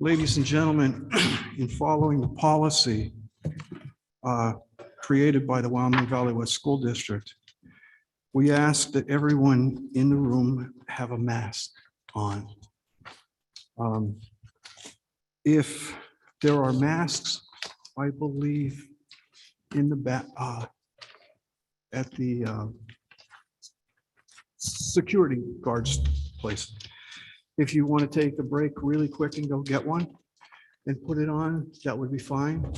Ladies and gentlemen, in following the policy created by the Wyoming Valley West School District, we ask that everyone in the room have a mask on. If there are masks, I believe in the back at the security guards place. If you want to take a break really quick and go get one and put it on, that would be fine.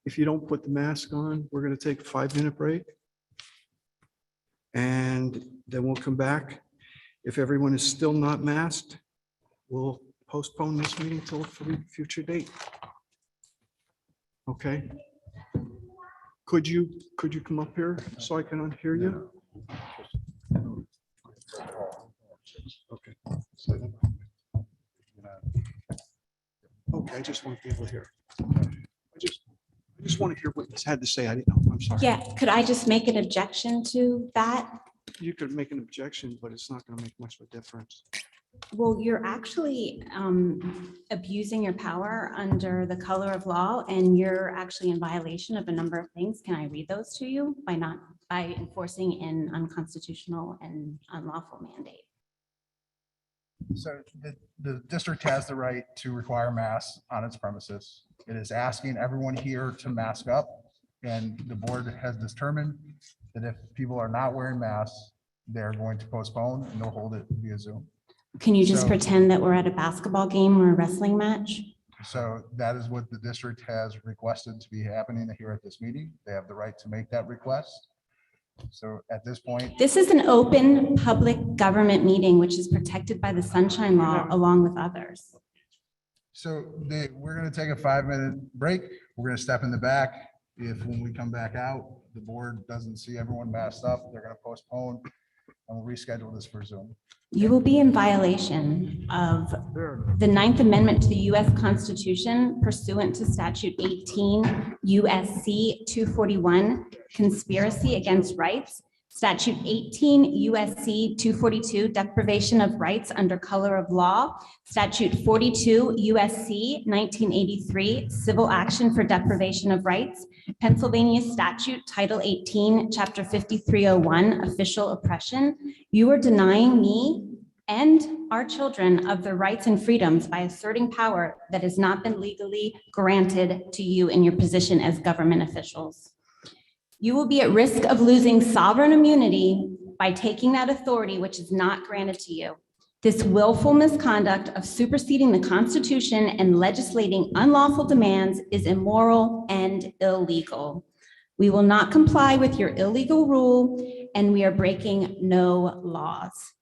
If you don't put the mask on, we're going to take a 5-minute break. And then we'll come back. If everyone is still not masked, we'll postpone this meeting till a future date. Okay. Could you come up here so I can hear you? Okay. Okay, I just want to be able to hear. I just want to hear what you had to say. I didn't know. I'm sorry. Yeah, could I just make an objection to that? You could make an objection, but it's not going to make much of a difference. Well, you're actually abusing your power under the color of law, and you're actually in violation of a number of things. Can I read those to you by enforcing an unconstitutional and unlawful mandate? So the district has the right to require masks on its premises. It is asking everyone here to mask up, and the board has determined that if people are not wearing masks, they're going to postpone and they'll hold it via Zoom. Can you just So- pretend that we're at a basketball game or a wrestling match? So that is what the district has requested to be happening here at this meeting. They have the right to make that request. So at this point, This is an open public government meeting, which is protected by the Sunshine Law along with others. we're going to take a 5-minute break. We're going to step in the back. If when we come back out, the board doesn't see everyone masked up, they're going to postpone and we'll reschedule this for Zoom. You will be in violation of the 9th Amendment to the U.S. Constitution pursuant to statute 18 U.S.C. 241, conspiracy against rights, statute 18 U.S.C. 242, deprivation of rights under color of law, statute 42 U.S.C. 1983, civil action for deprivation of rights, Pennsylvania statute title 18, chapter 5301, official oppression. You are denying me and our children of their rights and freedoms by asserting power that has not been legally granted to you in your position as government officials. You will be at risk of losing sovereign immunity by taking that authority which is not granted to you. This willful misconduct of superseding the Constitution and legislating unlawful demands is immoral and illegal. We will not comply with your illegal rule, and we are breaking no laws.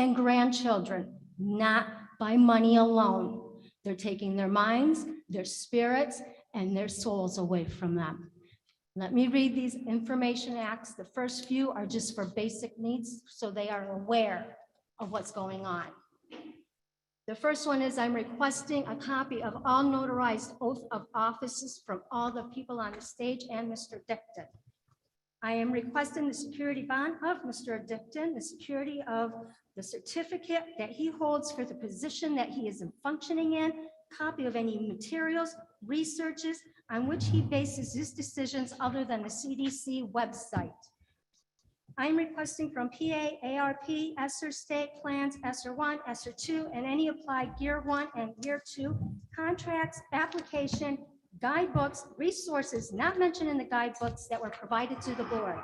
and grandchildren, not by money alone. They're taking their minds, their spirits, and their souls away from them. Let me read these information acts. The first few are just for basic needs, so they are aware of what's going on. The first one is I'm requesting a copy of all notarized oath of offices from all the people on the stage and Mr. Dicton. I am requesting the security bond of Mr. Dicton, the security of the certificate that he holds for the position that he is functioning in, copy of any materials, researches on which he bases his decisions other than the CDC website. I'm requesting from PA, ARP, ESSER state plans, ESSER 1, ESSER 2, and any applied Gear 1 and Gear 2 contracts, application, guidebooks, resources not mentioned in the guidebooks that were provided to the board.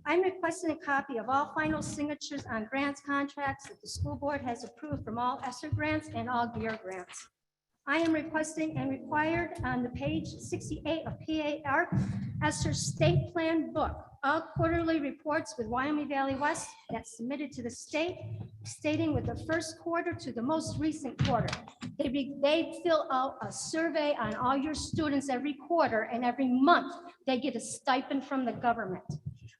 I'm requesting a copy of all final signatures on grants contracts that the school board has approved from all ESSER grants and all Gear grants. I am requesting and required on the page 68 of PAR ESSER state plan book, all quarterly reports with Wyoming Valley West that's submitted to the state, stating with the first quarter to the most recent quarter. They fill out a survey on all your students every quarter, and every month they get a stipend from the government.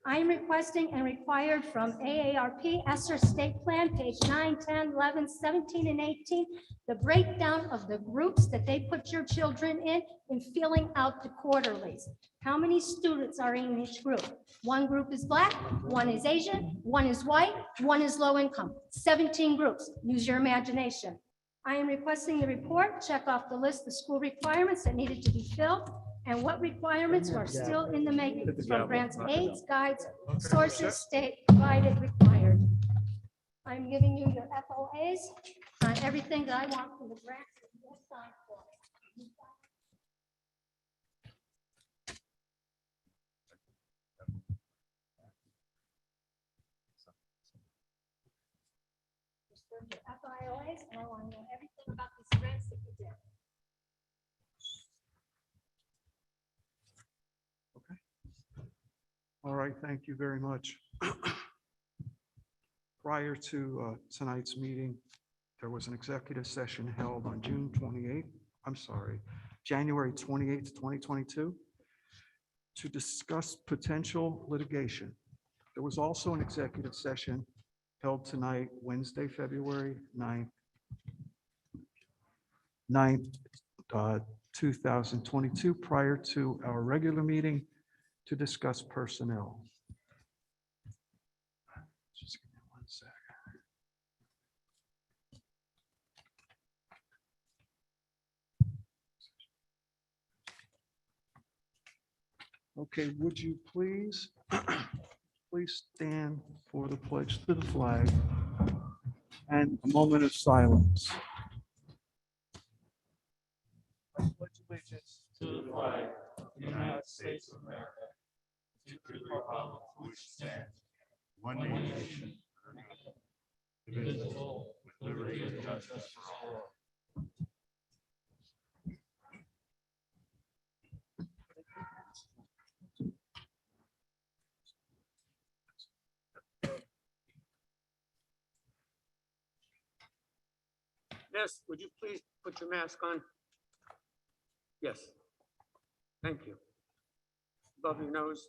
I am requesting and required from AARP ESSER state plan, page 9, 10, 11, 17, and 18, the breakdown of the groups that they put your children in filling out the quarterlies. How many students are in each group? One group is Black, one is Asian, one is white, one is low income. 17 groups. Use your imagination. I am requesting the report, check off the list of school requirements that needed to be filled, and what requirements are still in the making from grants, aids, guides, sources, state provided, required. I'm giving you your FOAs on everything that I want from the grants that you will sign for. Your FIOAs, and I want to know everything about these grants that you did. All right, thank you very much. Prior to tonight's meeting, there was an executive session held on January 28th, 2022, to discuss potential litigation. There was also an executive session held tonight, Wednesday, February 9th, 2022, prior to our regular meeting, to discuss personnel. Just give me 1 second. Okay, would you please stand for the pledge to the flag and a moment of silence. I pledge allegiance to the flag of the United States of America, to the republic for which stands one nation, indivisible, with liberty and justice for all. Yes, would you please put your mask on? Yes. Thank you. Above your nose.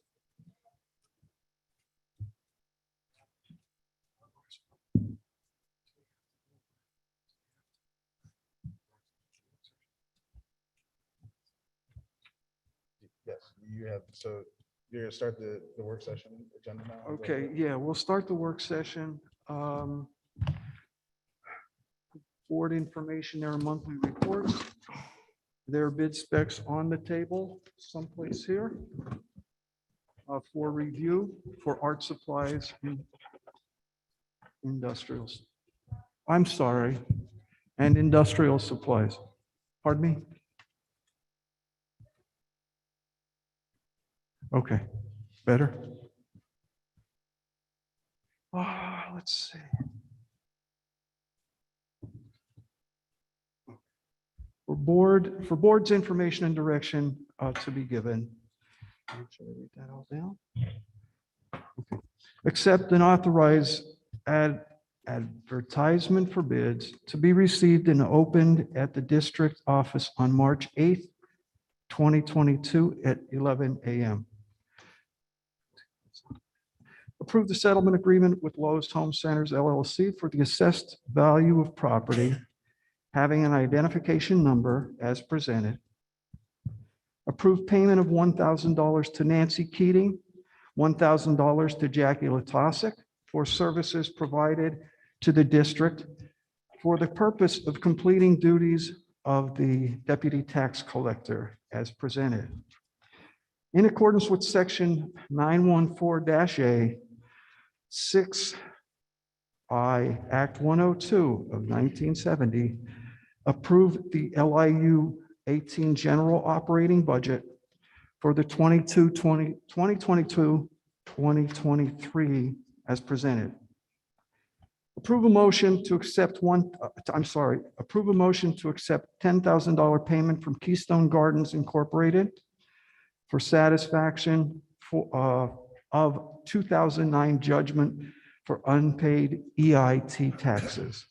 Yes, you have, so you're gonna start the work session agenda now? Okay, yeah, we'll start the work session. Board information, there are monthly reports. There are bid specs on the table someplace here for review for art supplies and industrials. I'm sorry, and industrial supplies. Pardon me? Okay, better? Let's see. For board's information and direction to be given. Should I write that all down? Okay. Accept and authorize advertisement for bids to be received and opened at the district office on March 8th, 2022 at 11 a.m. Approve the settlement agreement with Lowe's Home Centers LLC for the assessed value of property having an identification number as presented. Approve payment of $1,000 to Nancy Keating, $1,000 to Jackie Latosic for services provided to the district for the purpose of completing duties of the deputy tax collector as presented. In accordance with section 914-A, 6I, Act 102 of 1970, approve the LIU 18 general operating budget for the 2022-2023 as presented. Approve a motion to accept approve a motion to accept $10,000 payment from Keystone Gardens Incorporated for satisfaction of 2009 judgment for unpaid EIT taxes.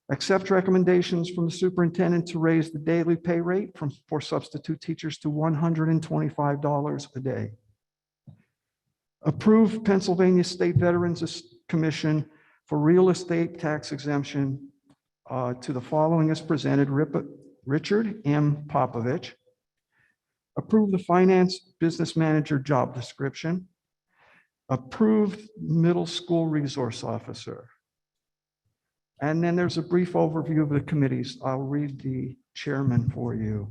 Accept recommendations from the superintendent to raise the daily pay rate for substitute teachers to $125 a day. Approve Pennsylvania State Veterans Commission for real estate tax exemption to the following as presented. Richard M. Popovich. Approve the finance business manager job description. Approve middle school resource officer. And then there's a brief overview of the committees. I'll read the chairman for you.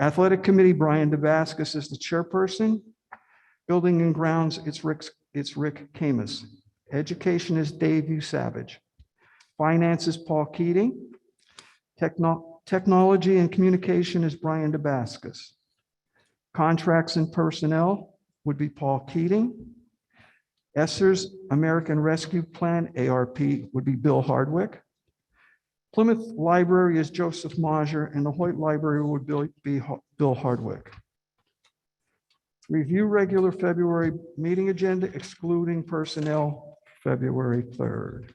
Athletic Committee, Brian DeVasquez is the chairperson. Building and Grounds, it's Rick Camus. Education is Dave U. Savage. Finance is Paul Keating. Technology and Communication is Brian DeVasquez. Contracts and Personnel would be Paul Keating. Esser's American Rescue Plan, ARP, would be Bill Hardwick. Plymouth Library is Joseph Majer, and the Hoyt Library would be Bill Hardwick. Review regular February meeting agenda, excluding personnel, February 3rd.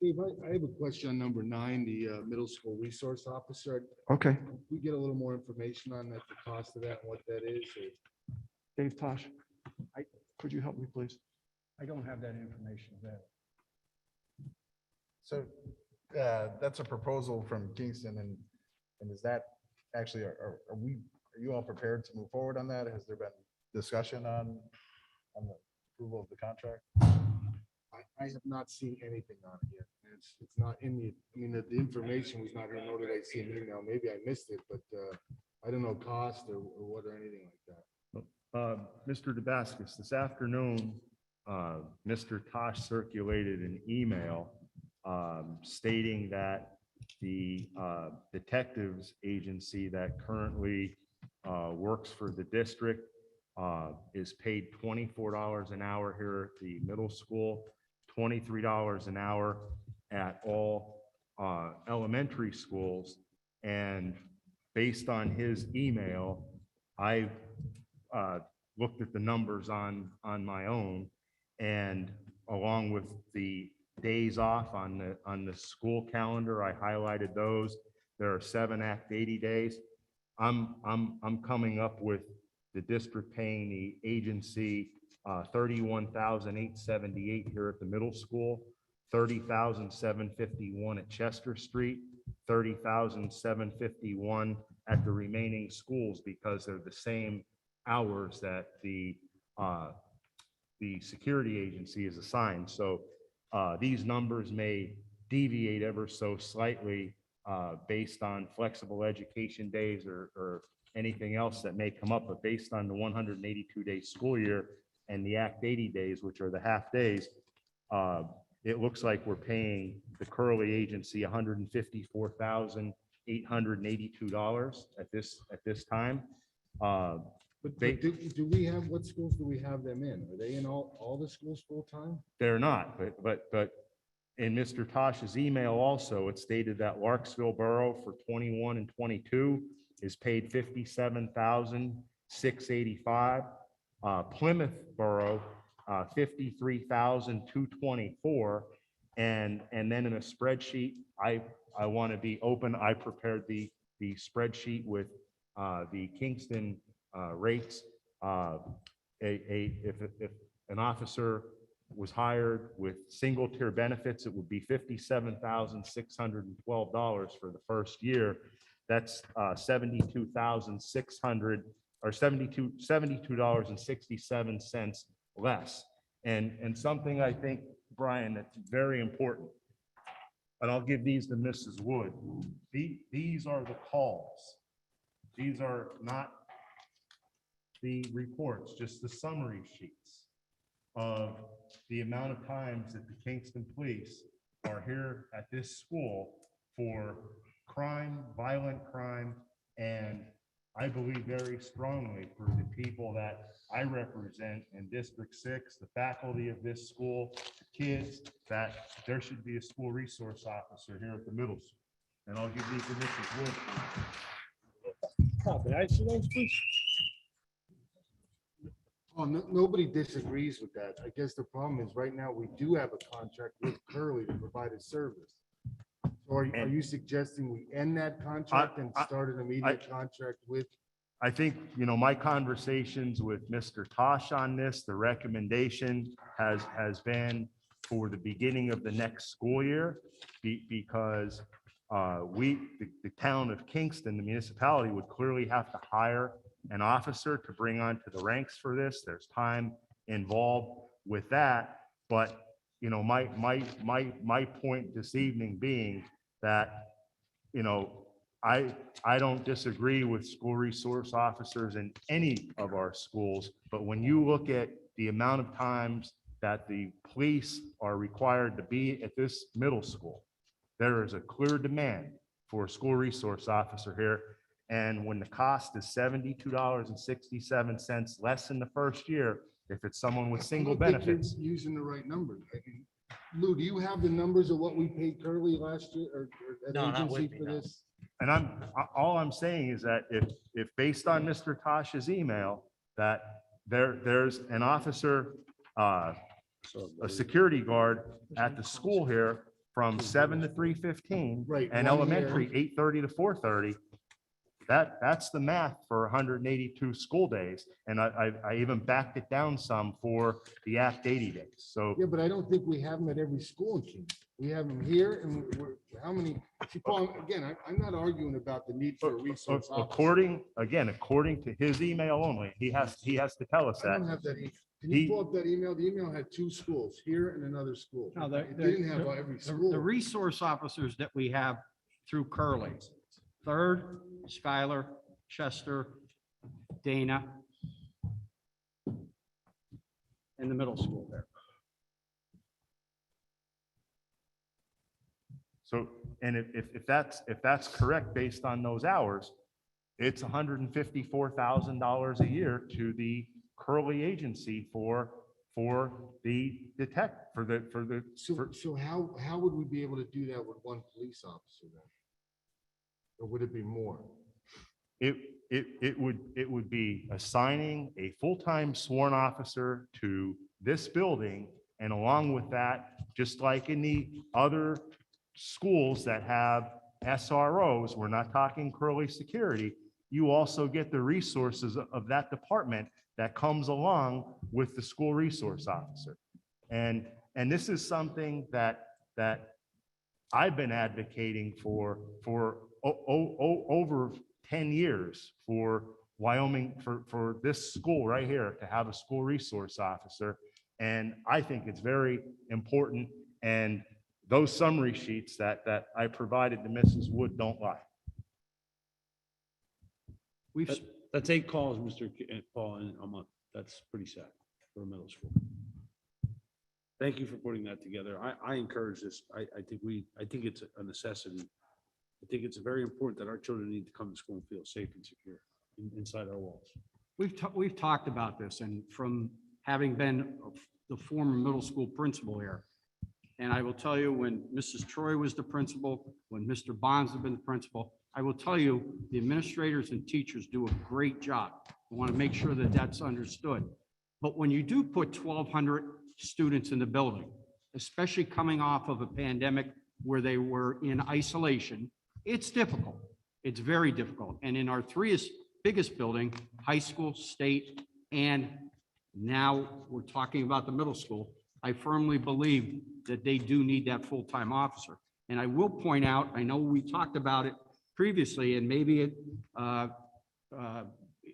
Dave, I have a question on number 9, the middle school resource officer. Okay, Can we get a little more information on that, the cost of that and what that is? Or- Dave Tosh, could you help me, please? I don't have that information there. So that's a proposal from Kingston, and is that actually, are you all prepared to move forward on that? Has there been discussion on the approval of the contract? I have not seen anything on it yet. It's not in the, I mean, the information was not here, nor did I see an email. Maybe I missed it, but I don't know cost or what or anything like that. Mr. DeBascus, this afternoon, Mr. Tosh circulated an email stating that the detectives agency that currently works for the district is paid $24 an hour here at the middle school, $23 an hour at all elementary schools. And based on his email, I looked at the numbers on my own, and along with the days off on the school calendar, I highlighted those. There are 7 Act 80 days. I'm coming up with the district paying the agency $31,878 here at the middle school, $30,751 at Chester Street, $30,751 at the remaining schools, because they're the same hours that the security agency is assigned. So these numbers may deviate ever so slightly based on flexible education days or anything else that may come up, but based on the 182-day school year and the Act 80 days, which are the half days, it looks like we're paying the Curley agency $154,882 at this time. But do we have, what schools do we have them in? Are they in all the schools full time? They're not, but in Mr. Tosh's email also, it stated that Larksville Borough for 21 and 22 is paid $57,685. Plymouth Borough, 53,224. And then in a spreadsheet, I want to be open. I prepared the spreadsheet with the Kingston rates. If an officer was hired with single tier benefits, it would be $57,612 for the first year. That's $72,600 or $72.67 less. And something I think, Brian, that's very important, and I'll give these to Mrs. Wood. These are the calls. These are not the reports, just the summary sheets of the amount of times that the Kingston Police are here at this school for crime, violent crime, and I believe very strongly for the people that I represent in District 6, the faculty of this school, the kids, that there should be a school resource officer here at the middle school. And I'll give these to Mrs. Wood. May I see those, please? Oh, nobody disagrees with that. I guess the problem is right now we do have a contract with Curly to provide a service. So are you suggesting we end that contract and start an immediate contract with? I think, my conversations with Mr. Tosh on this, the recommendation has been for the beginning of the next school year, because the town of Kingston, the municipality, would clearly have to hire an officer to bring onto the ranks for this. There's time involved with that. But, my point this evening being that, I don't disagree with school resource officers in any of our schools, but when you look at the amount of times that the police are required to be at this middle school, there is a clear demand for a school resource officer here. And when the cost is $72.67 less in the first year, if it's someone with single I don't think you're benefits. using the right numbers. Lou, do you have the numbers of what we paid Curly last year or an No, not agency with me, for no. this? And all I'm saying is that if based on Mr. Tosh's email, that there's an officer, a security guard at the school here from 7 to 3:15. Right, And 1 elementary, year. 8:30 to 4:30. That's the math for 182 school days. And I even backed it down some for the Act 80 days. So Yeah, but I don't think we have them at every school in Kingston. We have them here and how many? See, Paul, again, I'm not arguing about the need for a resource officer. according to his email only, he has to tell us I don't that. have that. Can you pull up that email? The email had 2 schools, here and another school. No, It didn't have every The school. resource officers that we have through Curly, Third, Skylar, Chester, Dana, and the middle school there. So, and if that's correct based on those hours, it's $154,000 a year to the Curly agency for the So how would we be able to do that with 1 police officer then? Or would it be more? It would be assigning a full-time sworn officer to this building, and along with that, just like in the other schools that have SROs, we're not talking Curly Security, you also get the resources of that department that comes along with the school resource officer. And this is something that I've been advocating for over 10 years for Wyoming, for this school right here to have a school resource officer. And I think it's very important. And those summary sheets that I provided to Mrs. Wood don't lie. That's 8 calls, Mr. Paul, in a month. That's pretty sad for a middle school. Thank you for putting that together. I encourage this. I think it's a necessity. I think it's very important that our children need to come to school and feel safe and secure inside our walls. We've talked about this, and from having been the former middle school principal here, and I will tell you, when Mrs. Troy was the principal, when Mr. Bonds had been the principal, I will tell you, the administrators and teachers do a great job. I want to make sure that that's understood. But when you do put 1,200 students in the building, especially coming off of a pandemic where they were in isolation, it's difficult. It's very difficult. And in our biggest building, high school, state, and now we're talking about the middle school, I firmly believe that they do need that full-time officer. And I will point out, I know we talked about it previously, and maybe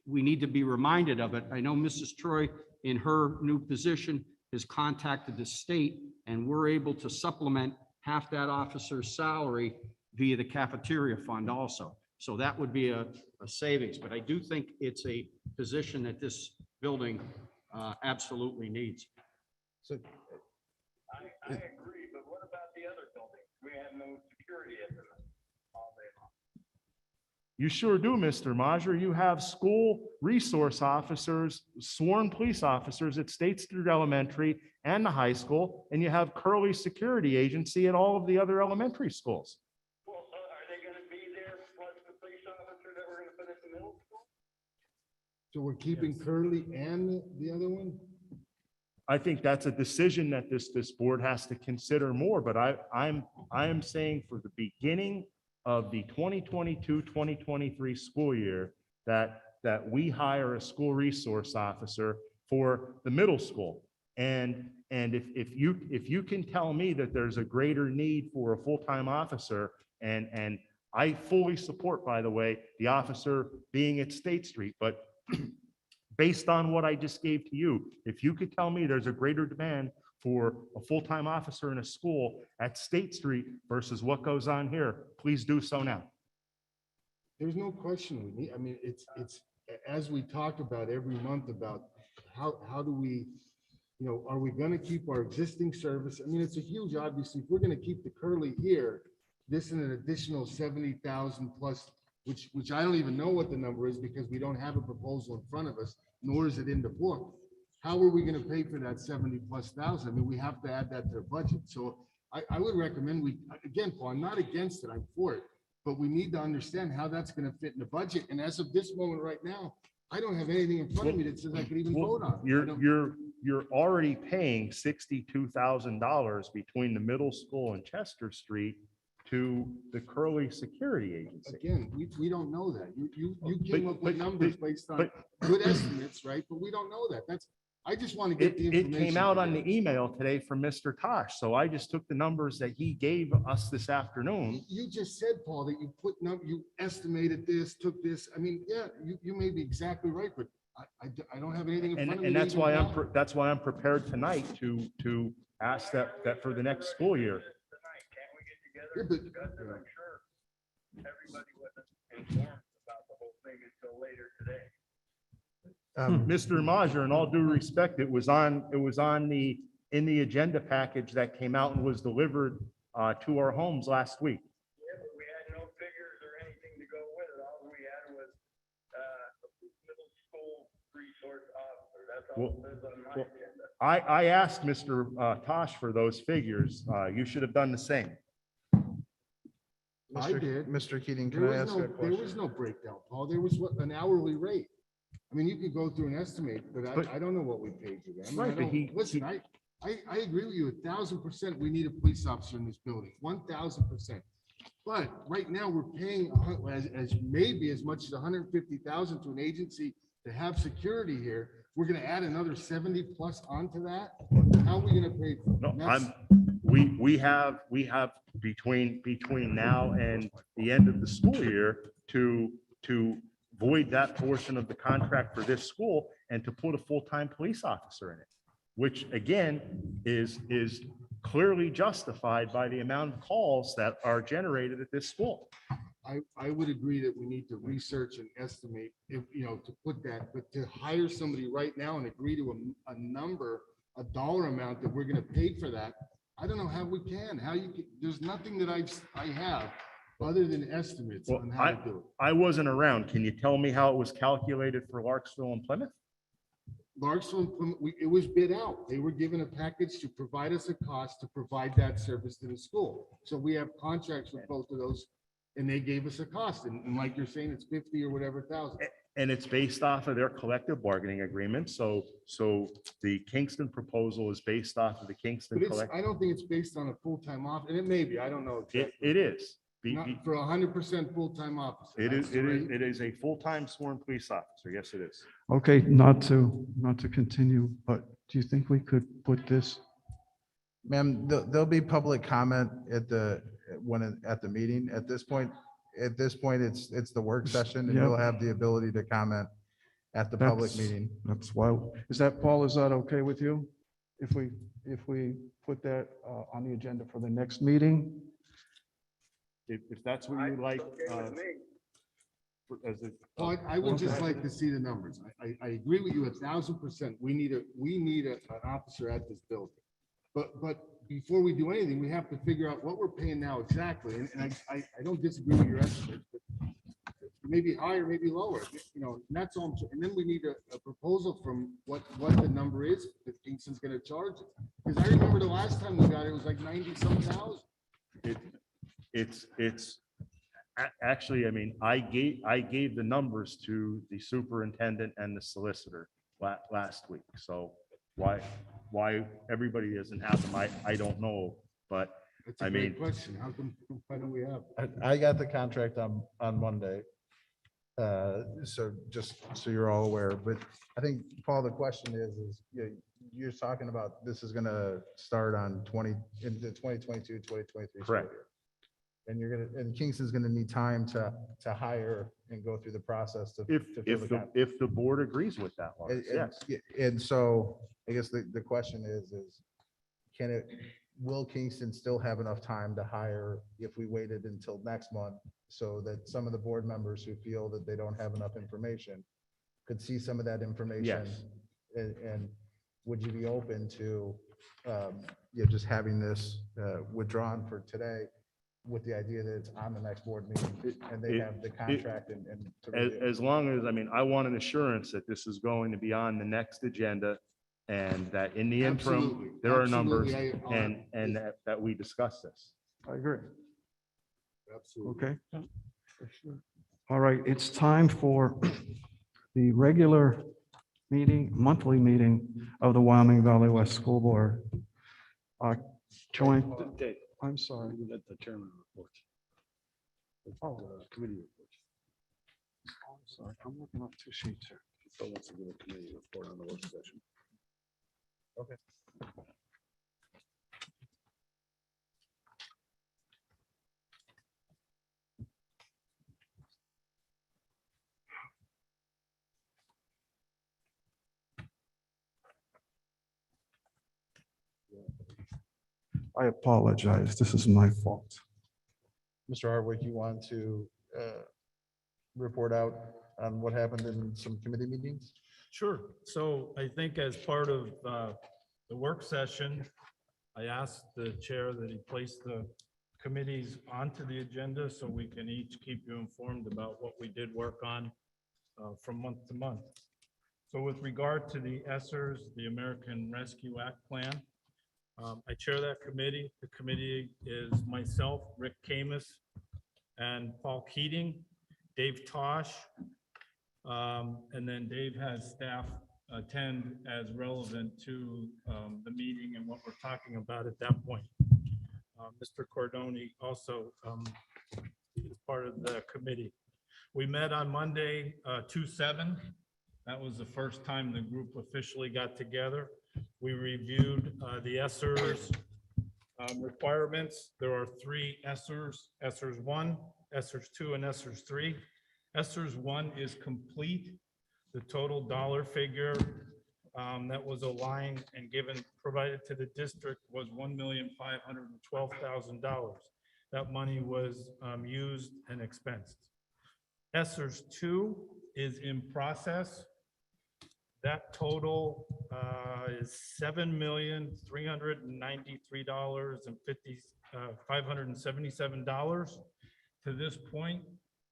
we need to be reminded of it. I know Mrs. Troy, in her new position, has contacted the state, and we're able to supplement half that officer's salary via the cafeteria fund also. So that would be a savings, but I do think it's a position that this building absolutely needs. So I agree, but what about the other buildings? We have no security at them all day long. You sure do, Mr. Majer. You have school resource officers, sworn police officers at State Street Elementary and the high school, and you have Curley Security Agency at all of the other elementary schools. Well, are they going to be there plus the police officer that we're going to put at the middle school? so we're keeping Curly and the other one? I think that's a decision that this board has to consider more, but I am saying for the beginning of the 2022-2023 school year, that we hire a school resource officer for the middle school. And if you can tell me that there's a greater need for a full-time officer, and I fully support, by the way, the officer being at State Street, but based on what I just gave to you, if you could tell me there's a greater demand for a full-time officer in a school at State Street versus what goes on here, please do so now. There's no question we need, I mean, it's, as we talk about every month about how do we, you know, are we gonna keep our existing service? I mean, it's a huge, obviously, if we're gonna keep the Curly here, this is an additional 70,000 plus, which I don't even know what the number is because we don't have a proposal in front of us, nor is it in the book. How are we gonna pay for that 70,000+? I mean, we have to add that to the budget. So I would recommend again, Paul, I'm not against it, I'm for it, but we need to understand how that's gonna fit in the budget. And as of this moment right now, I don't have anything in front of me that says I could even vote on it. You're already paying $62,000 between the middle school and Chester Street to the Curley Security Agency. Again, we don't know that. You came up with numbers based on good estimates, right? But we don't know that. I just want to get the It information. came out on the email today from Mr. Tosh, so I just took the numbers that he gave us this afternoon. You just said, Paul, that you estimated this, took this. I mean, yeah, you may be exactly right, but I don't have anything in front of me. And that's why I'm prepared tonight to ask that for the next school year. Yeah, but- I'm sure everybody wasn't informed about the whole thing until later today. Mr. Majer, in all due respect, it was in the agenda package that came out and was delivered to our homes last week. Yeah, but we had no figures or anything to go with it. All we had was middle school resource officer. That's all it says on my agenda. I asked Mr. Tosh for those figures. You should have done the same. I did. Mr. Keating, There can I was ask a there question? was no breakdown, Paul. There was an hourly rate. I mean, you could go through and estimate, but I don't know what we paid you. I mean, Right, but listen, I agree with you 1,000%. We need a police officer in this building, 1,000%. But right now we're paying as maybe as much as 150,000 to an agency to have security here. We're going to add another 70 plus onto that. How are we going to pay for it? No, That's- we have between now and the end of the school year to void that portion of the contract for this school and to put a full-time police officer in it, which again is clearly justified by the amount of calls that are generated at this school. I would agree that we need to research and estimate, if, you know, to put that, but to hire somebody right now and agree to a number, a dollar amount that we're going to pay for that, I don't know how we can, there's nothing that I have other than estimates Well, on how to do it. I wasn't around. Can you tell me how it was calculated for Larksville and Plymouth? Larksville, and Plymouth, it was bid out. They were given a package to provide us a cost to provide that service to the school. So we have contracts with both of those, and they gave us a cost. And like you're saying, it's 50 or whatever thousand. And it's based off of their collective bargaining agreement. So the Kingston proposal is based off of the Kingston But it's, collective. I don't think it's based on a full-time off, and it may be, I don't know. exactly. It is. Not for 100% full-time officer. It That's is, the it is, rate? it is a full-time sworn police officer. Yes, it is. Okay, not to continue, but do you think we could put this? Ma'am, there'll be public comment at the meeting. At this point, it's the work session and Yep. you'll have the ability to comment at the public That's- meeting. That's why, is that, Paul, is that okay with you? If we put that on the agenda for the next meeting? If that's what you like. As a, Well, I would just like to see the numbers. I agree with you 1000%. We need an officer at this building. But before we do anything, we have to figure out what we're paying now exactly. And I don't disagree with your estimate, but maybe higher, maybe lower, you know, and that's all. And then we need a proposal from what the number is that Kingston's gonna charge. Because I remember the last time we got it was like 90-some thousand. Actually, I mean, I gave the numbers to the superintendent and the solicitor last week. So why everybody doesn't have them, I don't know, but That's a I great mean- question. How come, why don't we have? I got the contract on Monday. So just so you're all aware, but I think, Paul, the question is you're talking about this is gonna start on in the 2022, 2023. school Correct. year. And Kingston's gonna need time to hire and go through the process to. if to fill the gap. if the board agrees with that, And- Lawrence, and- yes. And so I guess the question is will Kingston still have enough time to hire if we waited until next month? So that some of the board members who feel that they don't have enough information could see some of that information? Yes. And would you be open to, just having this withdrawn for today with the idea that it's on the next board meeting and they have the contract and. to review? As long as, I mean, I want an assurance that this is going to be on the next agenda and that in the interim, Absolutely, there are numbers absolutely. and that we discuss this. I agree. Absolutely. Okay. All right, it's time for the regular monthly meeting of the Wyoming Valley West School Board. Joined, Dave, I'm sorry. we let the chairman report. Oh. Committee reports. I'm sorry, I'm looking up two sheets here. So wants to give a committee report on the work session. I apologize. This is my fault. Mr. Hardwick, you want to report out on what happened in some committee meetings? Sure. So I think as part of the work session, I asked the chair that he place the committees onto the agenda so we can each keep you informed about what we did work on from month to month. So with regard to the ESSERS, the American Rescue Act Plan, I chair that committee. The committee is myself, Rick Camus, and Paul Keating, Dave Tosh, and then Dave has staff attend as relevant to the meeting and what we're talking about at that point. Mr. Cordoni also is part of the committee. We met on Monday, 2/7. That was the first time the group officially got together. We reviewed the ESSERS requirements. There are three ESSERS, ESSERS 1, ESSERS 2, and ESSERS 3. ESSERS 1 is complete. The total dollar figure that was aligned and provided to the district was $1,512,000. That money was used and expensed. ESSERS 2 is in process. That total is $7,393,577. To this point,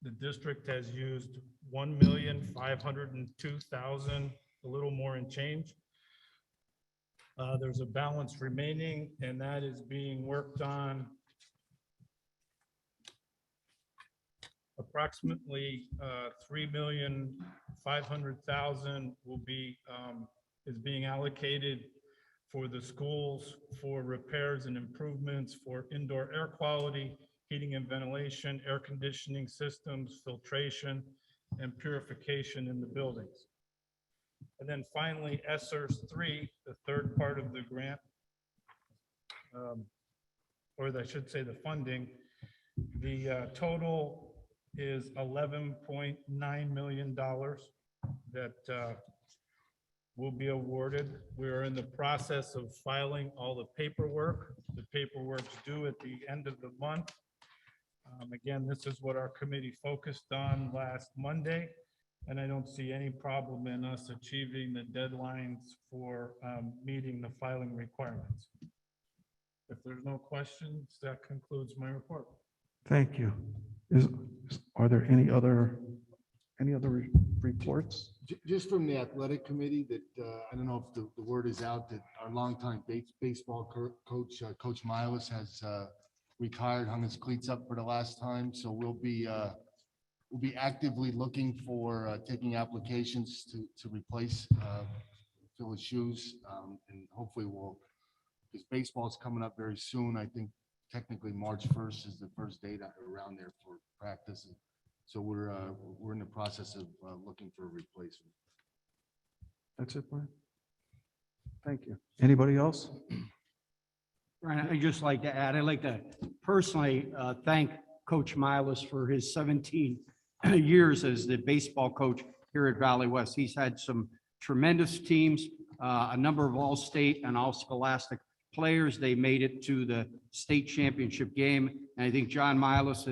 the district has used $1,502,000, a little more in change. There's a balance remaining, and that is being worked on approximately 3,500,000 will be, is being allocated for the schools for repairs and improvements for indoor air quality, heating and ventilation, air conditioning systems, filtration, and purification in the buildings. And then finally, ESSERS 3, the third part of the grant, or I should say the funding, the total is $11.9 million that will be awarded. We're in the process of filing all the paperwork. The paperwork's due at the end of the month. Again, this is what our committee focused on last Monday, and I don't see any problem in us achieving the deadlines for meeting the filing requirements. If there's no questions, that concludes my report. Thank you. Are there any other reports? Just from the athletic committee that, I don't know if the word is out that our longtime baseball coach, Coach Miles has retired, hung his cleats up for the last time. So we'll be actively looking for taking applications to replace, fill his shoes. And hopefully because baseball is coming up very soon. I think technically March 1st is the first date around there for practice. So we're in the process of looking for a replacement. That's it, Brian? Thank you. Anybody else? Brian, I'd just like to add, I'd like to personally thank Coach Miles for his 17 years as the baseball coach here at Valley West. He's had some tremendous teams, a number of all-state and all-scholastic players. They made it to the state championship game. And I think John Miles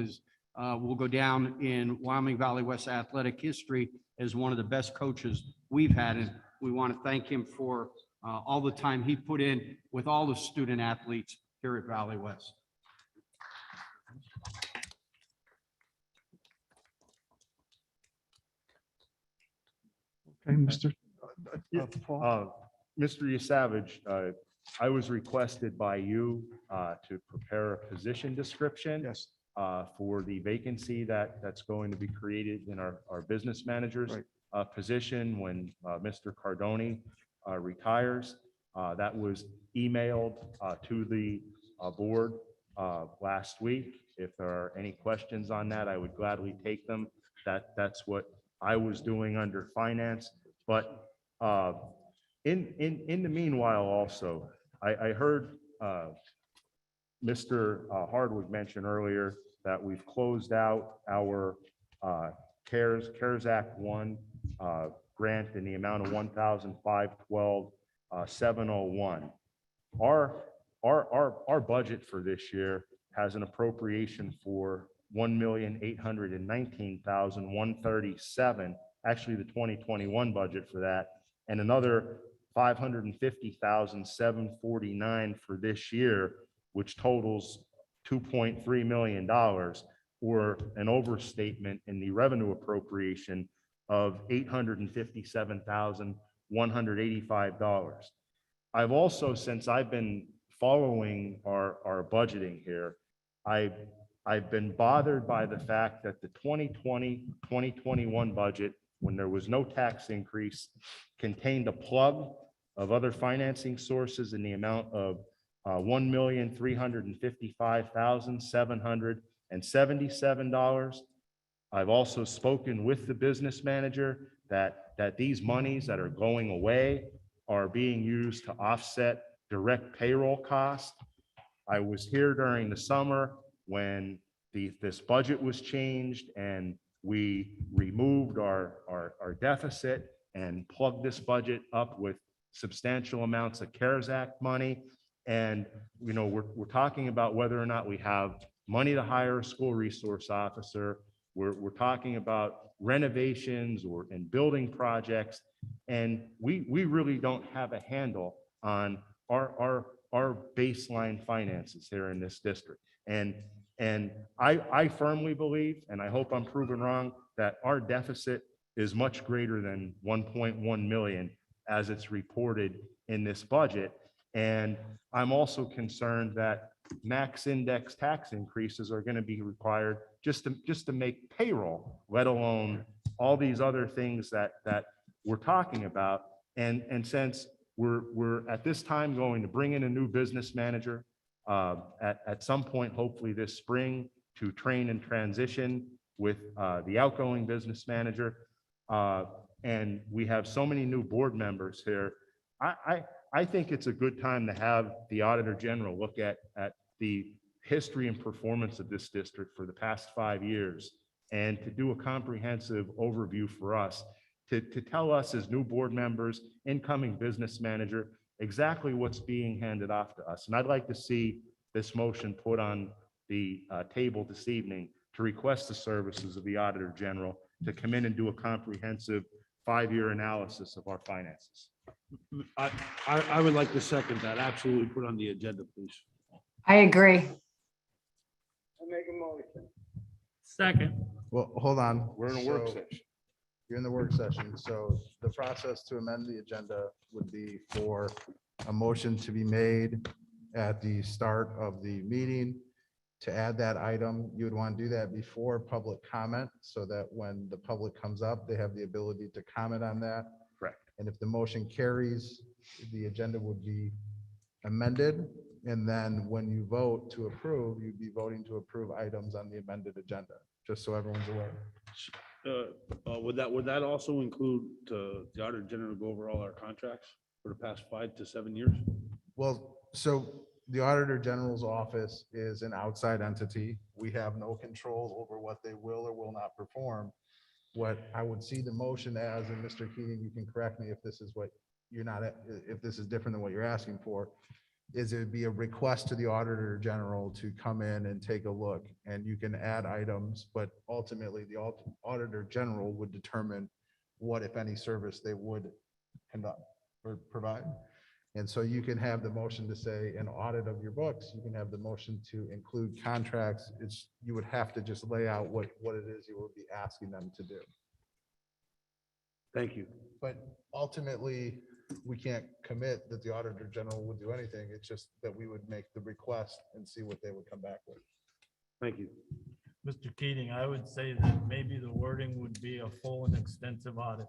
will go down in Wyoming Valley West athletic history as one of the best coaches we've had. And we want to thank him for all the time he put in with all the student athletes here at Valley West. Okay, Mr. Paul? Mr. Yasavage, I was requested by you to prepare a position description. Yes. For the vacancy that's going to be created in our business manager's position when Mr. Cardoni retires. That was emailed to the board last week. If there are any questions on that, I would gladly take them. That's what I was doing under finance. But in the meanwhile, also, I heard Mr. Hardwood mention earlier that we've closed out our CARES Act 1 grant in the amount of $1,512,701. Our budget for this year has an appropriation for $1,819,137, actually the 2021 budget for that, and another $550,749 for this year, which totals $2.3 million, or an overstatement in the revenue appropriation of $857,185. I've also, since I've been following our budgeting here, I've been bothered by the fact that the 2020-2021 budget, when there was no tax increase, contained a plug of other financing sources in the amount of $1,355,777. I've also spoken with the business manager that these monies that are going away are being used to offset direct payroll costs. I was here during the summer when this budget was changed and we removed our deficit and plugged this budget up with substantial amounts of CARES Act money. And, you know, we're talking about whether or not we have money to hire a school resource officer. We're talking about renovations and building projects. And we really don't have a handle on our baseline finances here in this district. And I firmly believe, and I hope I'm proven wrong, that our deficit is much greater than 1.1 million as it's reported in this budget. And I'm also concerned that max index tax increases are going to be required just to make payroll, let alone all these other things that we're talking about. And since we're at this time going to bring in a new business manager at some point, hopefully this spring, to train and transition with the outgoing business manager. And we have so many new board members here. I think it's a good time to have the Auditor General look at the history and performance of this district for the past 5 years, and to do a comprehensive overview for us, to tell us as new board members, incoming business manager, exactly what's being handed off to us. And I'd like to see this motion put on the table this evening to request the services of the Auditor General to come in and do a comprehensive 5-year analysis of our finances. I would like to second that. Absolutely put on the agenda, please. I agree. I make a motion. Second. Well, hold on. We're in a work So, session. You're in the work session, so the process to amend the agenda would be for a motion to be made at the start of the meeting to add that item. You would want to do that before public comment, so that when the public comes up, they have the ability to comment on that. Correct. And if the motion carries, the agenda would be amended. And then when you vote to approve, you'd be voting to approve items on the amended agenda, just so everyone's aware. Would that also include the Auditor General go over all our contracts for the past 5 to 7 years? Well, so the Auditor General's office is an outside entity. We have no control over what they will or will not perform. What I would see the motion as, and Mr. Keating, you can correct me if this is what you're not, if this is different than what you're asking for, is it would be a request to the Auditor General to come in and take a look, and you can add items, but ultimately the Auditor General would determine what, if any, service they would conduct or provide. And so you can have the motion to say an audit of your books. You can have the motion to include contracts. You would have to just lay out what it is you would be asking them to do. Thank you. But ultimately, we can't commit that the Auditor General would do anything. It's just that we would make the request and see what they would come back with. Thank you. Mr. Keating, I would say that maybe the wording would be a full and extensive audit.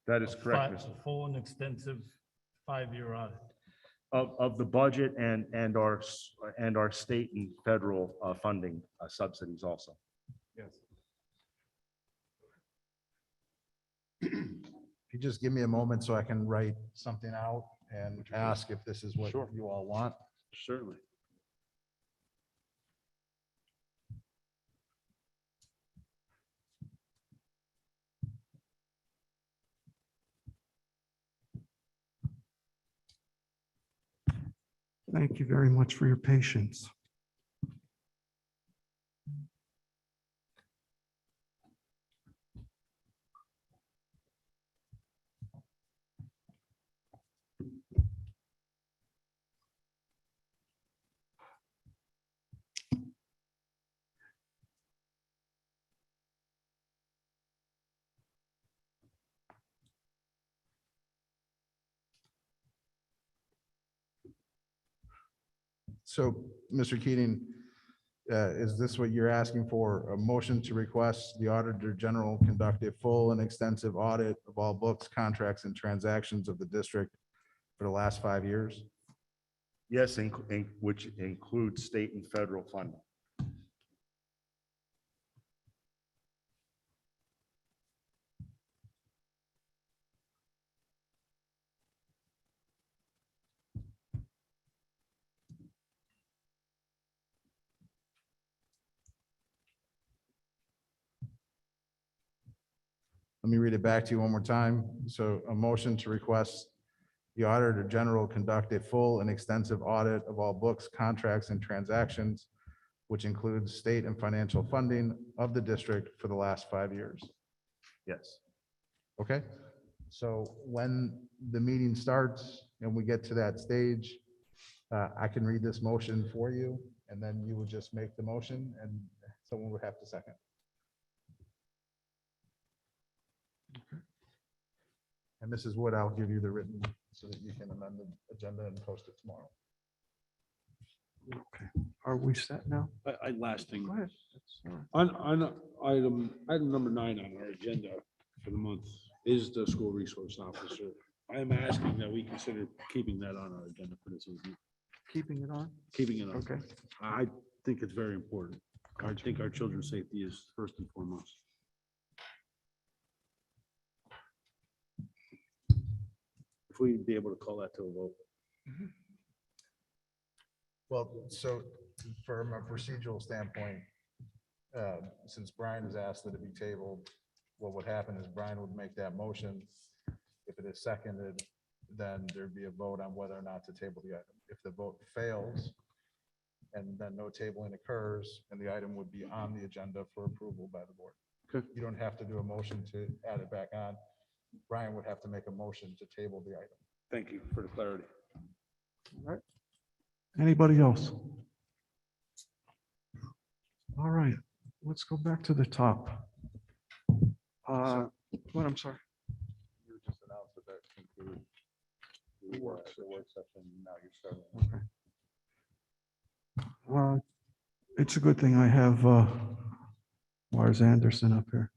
That is correct, Mr. A full and extensive 5-year audit. Of the budget and our state and federal funding subsidies also. Yes. If you just give me a moment so I can write something out and ask if this is what Sure. you all want. Certainly. Thank you very much for your patience. So, Mr. Keating, is this what you're asking for? A motion to request the Auditor General conduct a full and extensive audit of all books, contracts, and transactions of the district for the last 5 years? Yes, which includes state and federal funding. Let me read it back to you one more time. So a motion to request the Auditor General conduct a full and extensive audit of all books, contracts, and transactions, which includes state and financial funding of the district for the last 5 years. Yes. Okay? So when the meeting starts and we get to that stage, I can read this motion for you, and then you would just make the motion and someone would have to second. And Mrs. Wood, I'll give you the written so that you can amend the agenda and post it tomorrow. Are we set now? Last thing, Go ahead. That's all right. on item number 9 on our agenda for the month is the school resource officer. I am asking that we consider keeping that on our agenda for this evening, Keeping it on? keeping it on. Okay. I think it's very important. I think our children's safety is first and foremost. If we'd be able to call that to a vote. Well, so from a procedural standpoint, since Brian has asked that it be tabled, what would happen is Brian would make that motion. If it is seconded, then there'd be a vote on whether or not to table the item. If the vote fails, and then no tabling occurs, and the item would be on the agenda for approval by the board. Okay. You don't have to do a motion to add it back on. Brian would have to make a motion to table the item. Thank you for the clarity. All right. Anybody else? All right, let's go back to the top. What, I'm sorry. You just announced that concludes the work session. Now you're starting. Okay. It's a good thing I have Lars Anderson up here.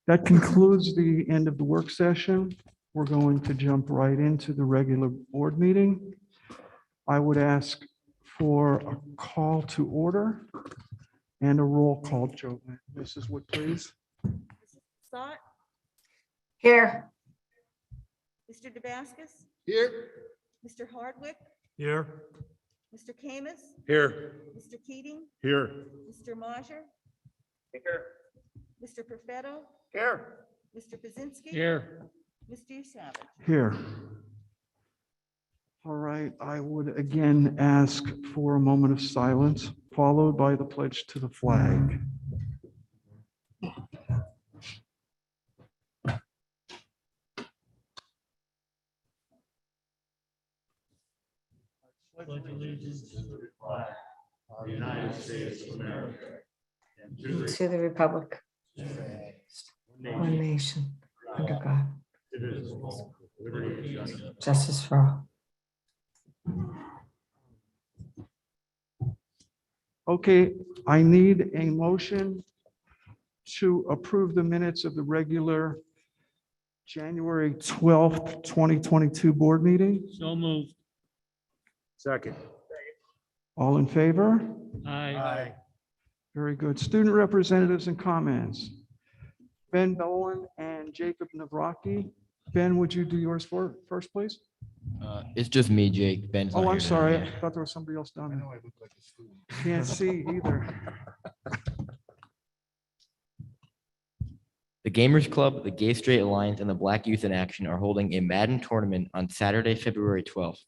That concludes the end of the work session. We're going to jump right into the regular board meeting. I would ask for a call to order and a roll call, Joe. Mrs. Wood, please. Scott, Here. Mr. Damascus, Here. Mr. Hardwick, Here. Mr. Camus, Here. Mr. Keating, Here. Mr. Majer, Here. Mr. Perfetto, Here. Mr. Pazinski. Here. Mr. Savage. Here. All right, I would again ask for a moment of silence, followed by the pledge to the flag. Pledge allegiance to the flag of the United States of America and to the republic, one nation, under God, indivisible, with liberty and justice. justice for all. Okay, I need a motion to approve the minutes of the regular January 12th, 2022 board meeting. So moved. Second. All in favor? Aye. Very good. Student representatives and comments. Ben Bowen and Jacob Navraki. Ben, would you do yours first, please? It's just me, Jake. Ben's not Oh, here I'm tonight. sorry. I thought there was somebody else down I there. know I look like a student. Can't see either. The Gamers Club, the Gay Straight Alliance, and the Black Youth in Action are holding a Madden tournament on Saturday, February 12th.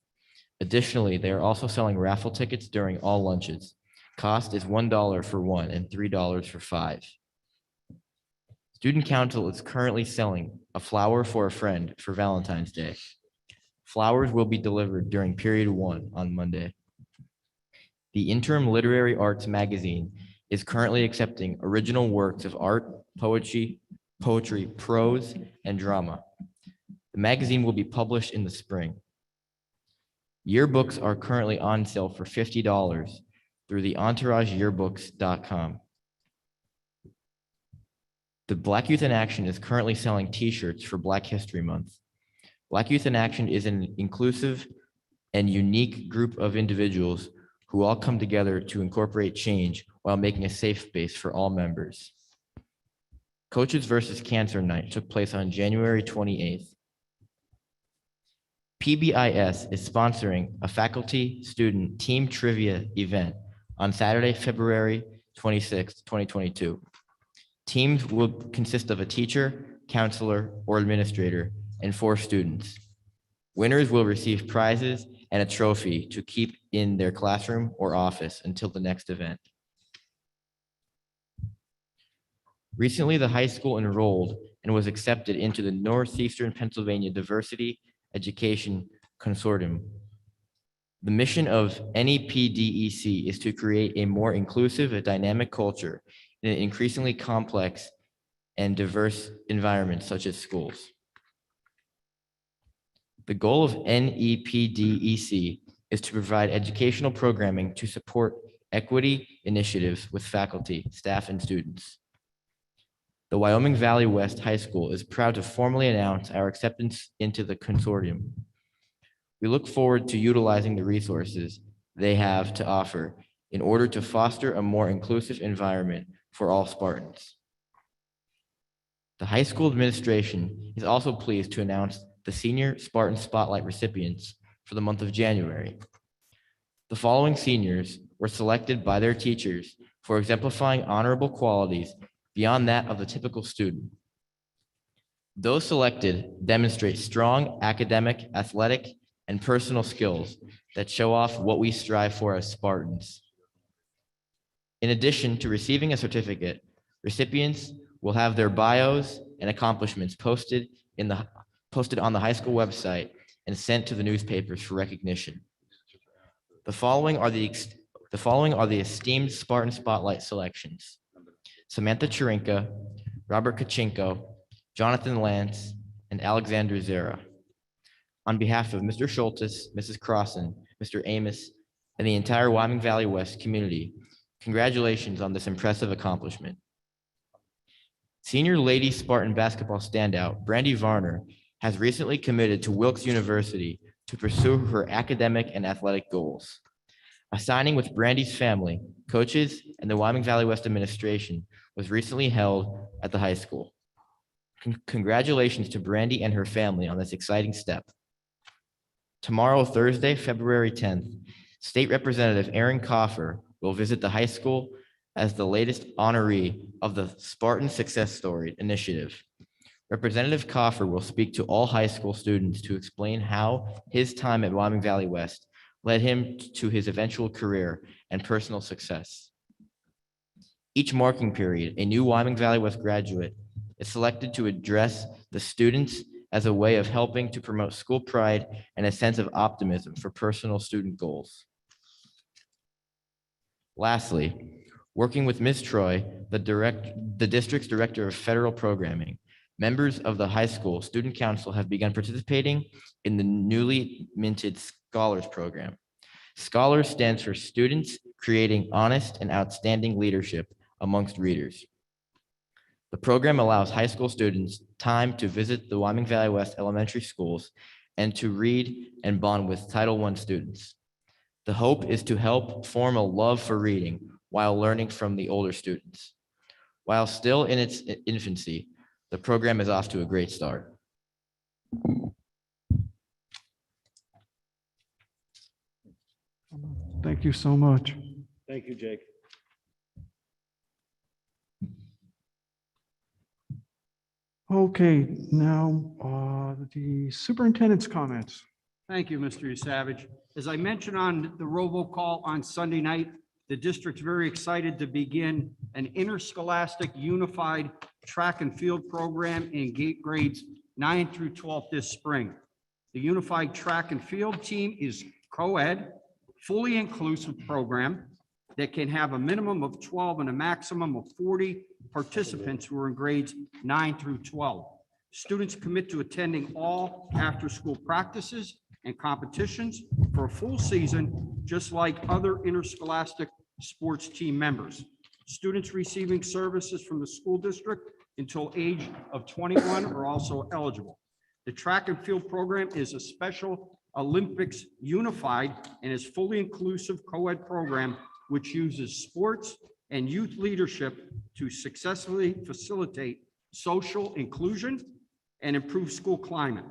Additionally, they are also selling raffle tickets during all lunches. Cost is $1 for 1 and $3 for 5. Student Council is currently selling a flower for a friend for Valentine's Day. Flowers will be delivered during period 1 on Monday. The Interim Literary Arts magazine is currently accepting original works of art, poetry, prose, and drama. The magazine will be published in the spring. Yearbooks are currently on sale for $50 through the entourageyearbooks.com. The Black Youth in Action is currently selling t-shirts for Black History Month. Black Youth in Action is an inclusive and unique group of individuals who all come together to incorporate change while making a safe space for all members. Coaches versus Cancer Night took place on January 28th. PBIS is sponsoring a faculty-student team trivia event on Saturday, February 26th, 2022. Teams will consist of a teacher, counselor, or administrator, and 4 students. Winners will receive prizes and a trophy to keep in their classroom or office until the next event. Recently, the high school enrolled and was accepted into the Northeastern Pennsylvania Diversity Education Consortium. The mission of NEPDEC is to create a more inclusive and dynamic culture in an increasingly complex and diverse environment such as schools. The goal of NEPDEC is to provide educational programming to support equity initiatives with faculty, staff, and students. The Wyoming Valley West High School is proud to formally announce our acceptance into the consortium. We look forward to utilizing the resources they have to offer in order to foster a more inclusive environment for all Spartans. The high school administration is also pleased to announce the Senior Spartan Spotlight recipients for the month of January. The following seniors were selected by their teachers for exemplifying honorable qualities beyond that of the typical student. Those selected demonstrate strong academic, athletic, and personal skills that show off what we strive for as Spartans. In addition to receiving a certificate, recipients will have their bios and accomplishments posted on the high school website and sent to the newspapers for recognition. The following are the esteemed Spartan Spotlight selections: Samantha Chirinka, Robert Kachinko, Jonathan Lance, and Alexander Zera. On behalf of Mr. Schultes, Mrs. Crossan, Mr. Amos, and the entire Wyoming Valley West community, congratulations on this impressive accomplishment. Senior lady Spartan basketball standout Brandy Varner has recently committed to Wilkes University to pursue her academic and athletic goals. A signing with Brandy's family, coaches, and the Wyoming Valley West administration was recently held at the high school. Congratulations to Brandy and her family on this exciting step. Tomorrow, Thursday, February 10th, State Representative Aaron Coffer will visit the high school as the latest honoree of the Spartan Success Story Initiative. Representative Coffer will speak to all high school students to explain how his time at Wyoming Valley West led him to his eventual career and personal success. Each marking period, a new Wyoming Valley West graduate is selected to address the students as a way of helping to promote school pride and a sense of optimism for personal student goals. Lastly, working with Ms. Troy, the district's director of federal programming, members of the high school student council have begun participating in the newly minted Scholars Program. Scholars stands for Students Creating Honest and Outstanding Leadership Amongst Readers. The program allows high school students time to visit the Wyoming Valley West elementary schools and to read and bond with Title I students. The hope is to help form a love for reading while learning from the older students. While still in its infancy, the program is off to a great start. Thank you so much. Thank you, Jake. Okay, now the superintendent's comments. Thank you, Mr. Savage. As I mentioned on the robocall on Sunday night, the district's very excited to begin an interscholastic unified track and field program in grades 9 through 12 this spring. The unified track and field team is co-ed, fully inclusive program that can have a minimum of 12 and a maximum of 40 participants who are in grades 9 through 12. Students commit to attending all after-school practices and competitions for a full season, just like other interscholastic sports team members. Students receiving services from the school district until age of 21 are also eligible. The track and field program is a Special Olympics unified and is fully inclusive co-ed program which uses sports and youth leadership to successfully facilitate social inclusion and improve school climate.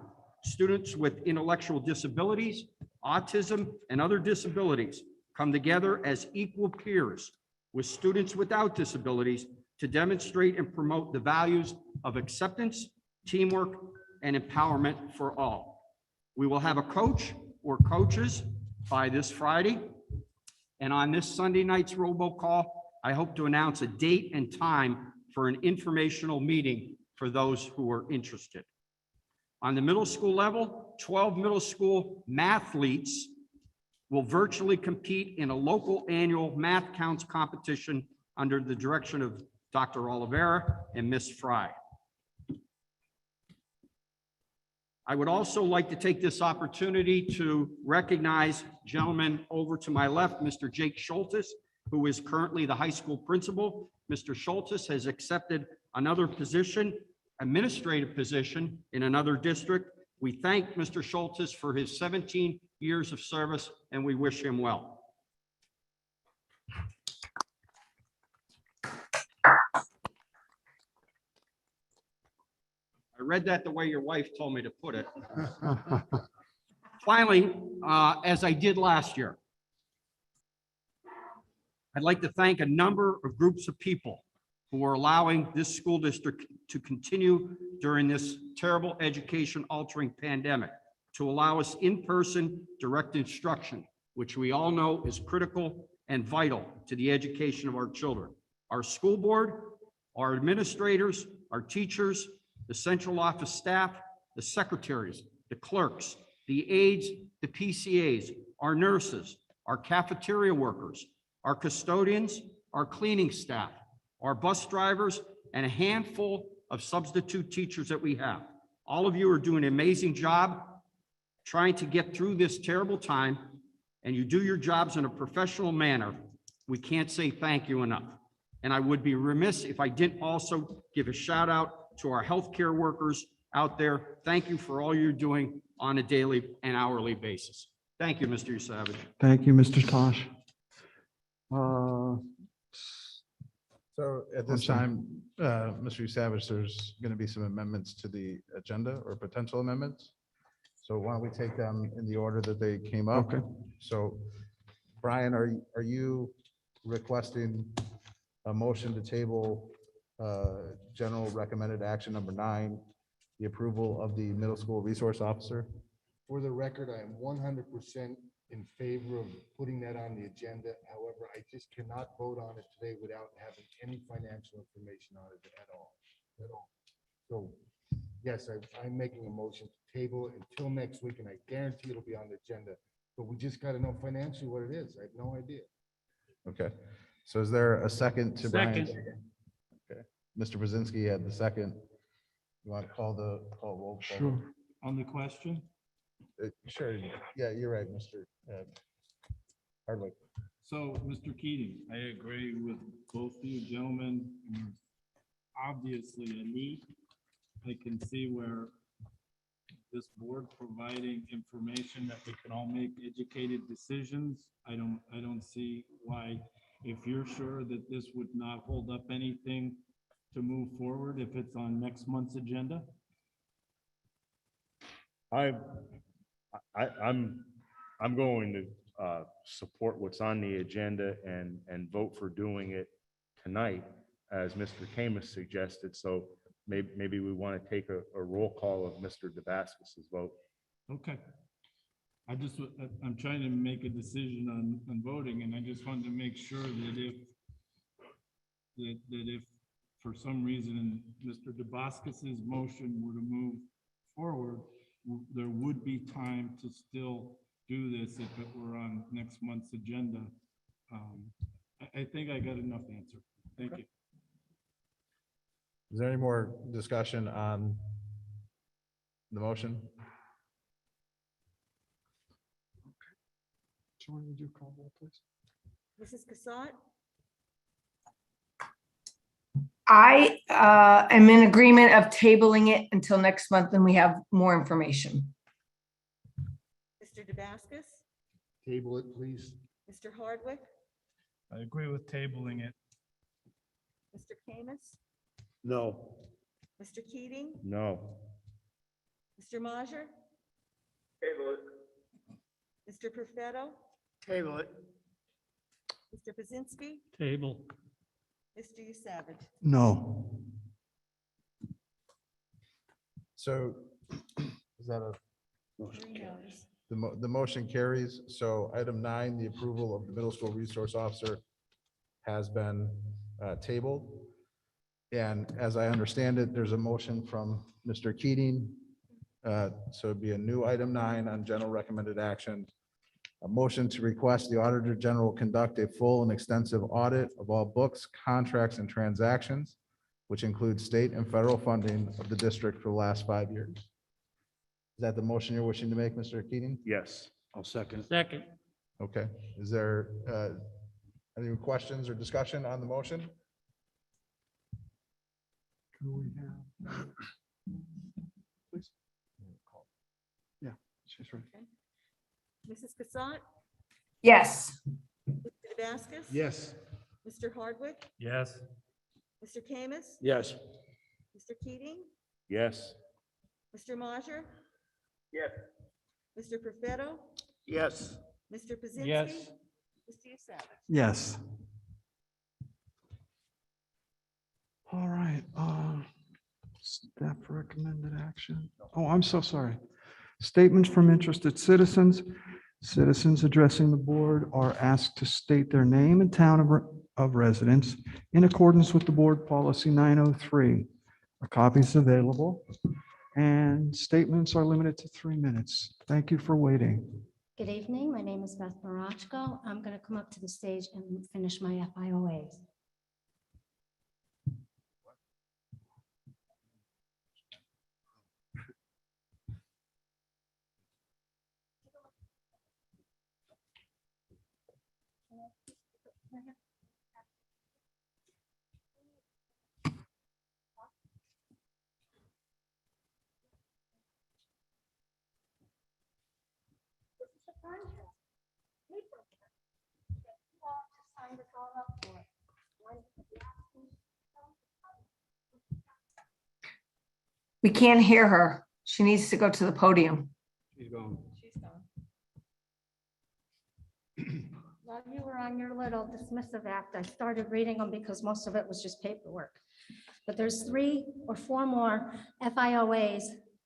Students with intellectual disabilities, autism, and other disabilities come together as equal peers with students without disabilities to demonstrate and promote the values of acceptance, teamwork, and empowerment for all. We will have a coach or coaches by this Friday. And on this Sunday night's robocall, I hope to announce a date and time for an informational meeting for those who are interested. On the middle school level, 12 middle school mathletes will virtually compete in a local annual math counts competition under the direction of Dr. Oliveira and Miss Fry. I would also like to take this opportunity to recognize gentleman over to my left, Mr. Jake Schultes, who is currently the high school principal. Mr. Schultes has accepted another position, administrative position in another district. We thank Mr. Schultes for his 17 years of service, and we wish him well. I read that the way your wife told me to put it. Finally, as I did last year, I'd like to thank a number of groups of people who are allowing this school district to continue during this terrible education altering pandemic, to allow us in-person direct instruction, which we all know is critical and vital to the education of our children. Our school board, our administrators, our teachers, the central office staff, the secretaries, the clerks, the aides, the PCAs, our nurses, our cafeteria workers, our custodians, our cleaning staff, our bus drivers, and a handful of substitute teachers that we have. All of you are doing an amazing job trying to get through this terrible time, and you do your jobs in a professional manner. We can't say thank you enough. And I would be remiss if I didn't also give a shout out to our healthcare workers out there. Thank you for all you're doing on a daily and hourly basis. Thank you, Mr. Savage. Thank you, Mr. Tosh. So at this time, Mr. Savage, there's going to be some amendments to the agenda or potential amendments. So why don't we take them in the order that they came up? Okay. So Brian, are you requesting a motion to table general recommended action number 9, the approval of the middle school resource officer? For the record, I am 100% in favor of putting that on the agenda. However, I just cannot vote on it today without having any financial information on it at all. So yes, I'm making a motion to table it until next week, and I guarantee it'll be on the agenda. But we just got to know financially what it is. I have no idea. Okay. So is there a second to Brian's? Second. Okay. Mr. Brzezinski had the second. You want to call roll? Call? Sure. On the question? Sure. Yeah, you're right, Mr. Hardwick. So, Mr. Keating, I agree with both of you gentlemen. There's obviously a need. I can see where this board providing information that we can all make educated decisions. I don't see why, if you're sure that this would not hold up anything to move forward, if it's on next month's agenda. I'm going to support what's on the agenda and vote for doing it tonight, as Mr. Camus suggested. So maybe we want to take a roll call of Mr. Damascus's vote. Okay. I'm trying to make a decision on voting, and I just wanted to make sure that if for some reason Mr. Damascus's motion were to move forward, there would be time to still do this if it were on next month's agenda. I think I got enough answer. Thank you. Is there any more discussion on the motion? Do you want to do call roll, please? Mrs. Cassatt, I am in agreement of tabling it until next month and we have more information. Mr. Damascus, Table it, please. Mr. Hardwick, I agree with tabling it. Mr. Camus, No. Mr. Keating, No. Mr. Majer, Table it. Mr. Perfetto, Table it. Mr. Pazinski, Table. Mr. Savage. No. So is that a, Three noes. the motion carries. So item 9, the approval of the middle school resource officer has been tabled. And as I understand it, there's a motion from Mr. Keating. So it'd be a new item 9 on general recommended action. A motion to request the Auditor General conduct a full and extensive audit of all books, contracts, and transactions, which includes state and federal funding of the district for the last 5 years. Is that the motion you're wishing to make, Mr. Keating? Yes. I'll second. Second. Okay. Is there any questions or discussion on the motion? Who we have? Please. Yeah, she's right. Mrs. Cassatt, Yes. Mr. Vasquez? Yes. Mr. Hardwick, Yes. Mr. Kamis, Yes. Mr. Keating, Yes. Mr. Majer, Yes. Mr. Perfetto, Yes. Mr. Pazinski? Yes. Mr. Savage? Yes. All right, staff recommended action. Oh, I'm so sorry. Statements from interested citizens. Citizens addressing the board are asked to state their name and town of residence in accordance with the board policy 903. A copy is available, and statements are limited to 3 minutes. Thank you for waiting. Good evening. My name is Beth Marachko. I'm going to come up to the stage and finish my FIOAs. We can't hear her. She needs to go to the podium. She's going. She's gone. While you were on your little dismissive act, I started reading them because most of it was just paperwork. But there's 3 or 4 more FIOAs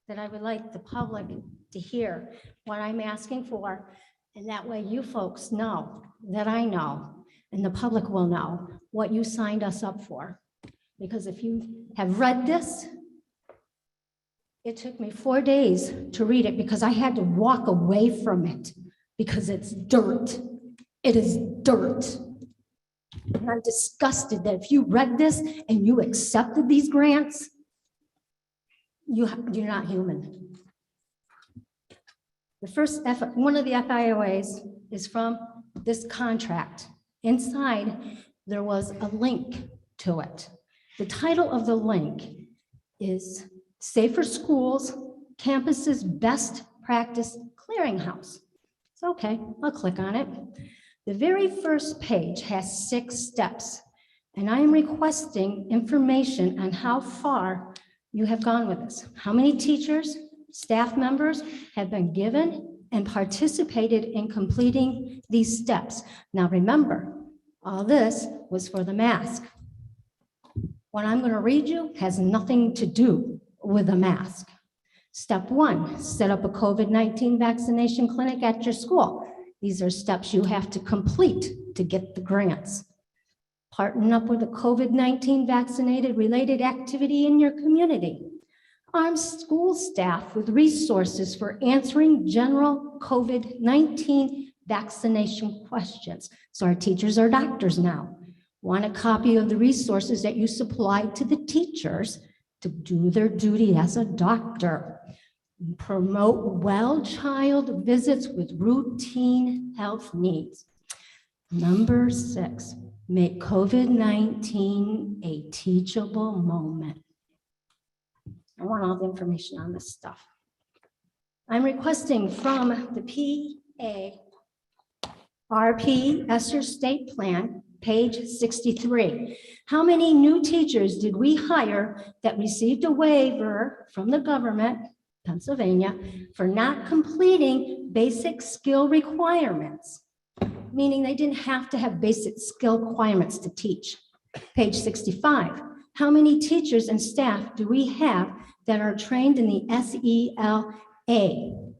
that I would like the public to hear what I'm asking for. And that way you folks know that I know, and the public will know what you signed us up for. Because if you have read this, it took me 4 days to read it because I had to walk away from it because it's dirt. It is dirt. And I'm disgusted that if you read this and you accepted these grants, you're not human. The first, one of the FIOAs is from this contract. Inside, there was a link to it. The title of the link is Safer Schools, Campus's Best Practice Clearinghouse. It's okay, I'll click on it. The very first page has 6 steps, and I am requesting information on how far you have gone with this. How many teachers, staff members have been given and participated in completing these steps? Now remember, all this was for the mask. What I'm going to read you has nothing to do with a mask. Step 1, set up a COVID-19 vaccination clinic at your school. These are steps you have to complete to get the grants. Partner up with a COVID-19 vaccinated related activity in your community. Arm school staff with resources for answering general COVID-19 vaccination questions. So our teachers are doctors now. Want a copy of the resources that you supplied to the teachers to do their duty as a doctor. Promote well child visits with routine health needs. Number 6, make COVID-19 a teachable moment. I want all the information on this stuff. I'm requesting from the PARP ESSER State Plan, page 63. How many new teachers did we hire that received a waiver from the government, Pennsylvania, for not completing basic skill requirements? Meaning they didn't have to have basic skill requirements to teach. Page 65. How many teachers and staff do we have that are trained in the SELA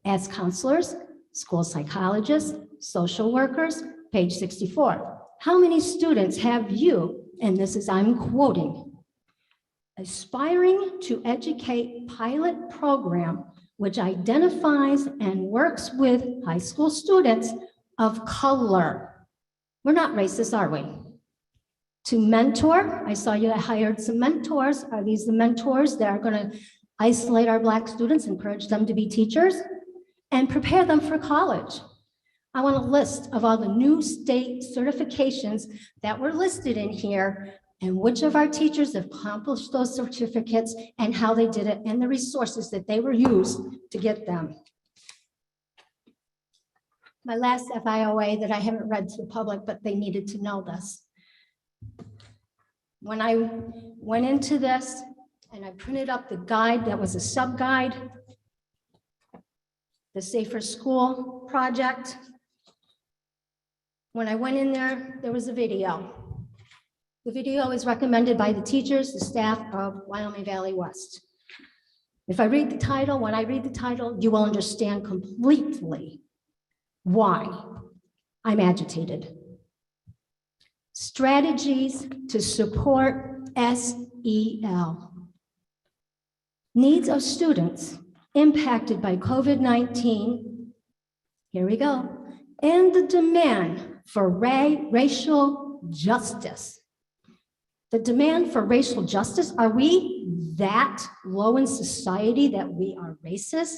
as counselors, school psychologists, social workers? Page 64. How many students have you, and this is, I'm quoting, aspiring to educate pilot program which identifies and works with high school students of color? We're not racist, are we? To mentor, I saw you hired some mentors. Are these the mentors that are going to isolate our Black students, encourage them to be teachers, and prepare them for college. I want a list of all the new state certifications that were listed in here and which of our teachers have accomplished those certificates and how they did it and the resources that they were used to get them. My last FIOA that I haven't read to the public, but they needed to know this. When I went into this and I printed up the guide that was a sub-guide, the Safer School Project, when I went in there, there was a video. The video is recommended by the teachers, the staff of Wyoming Valley West. If I read the title, when I read the title, you will understand completely why I'm agitated. Strategies to support SEL. Needs of students impacted by COVID-19. Here we go. And the demand for racial justice. The demand for racial justice, are we that low in society that we are racist?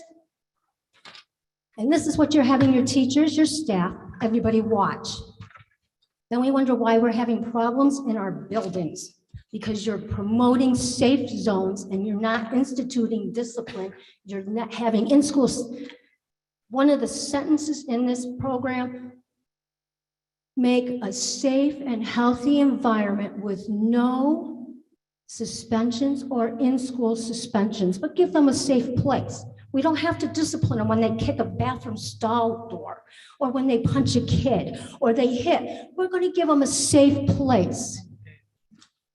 And this is what you're having your teachers, your staff, everybody watch. Then we wonder why we're having problems in our buildings, because you're promoting safe zones and you're not instituting discipline. You're not having in schools. One of the sentences in this program, make a safe and healthy environment with no suspensions or in-school suspensions, but give them a safe place. We don't have to discipline them when they kick a bathroom stall door or when they punch a kid or they hit. We're going to give them a safe place.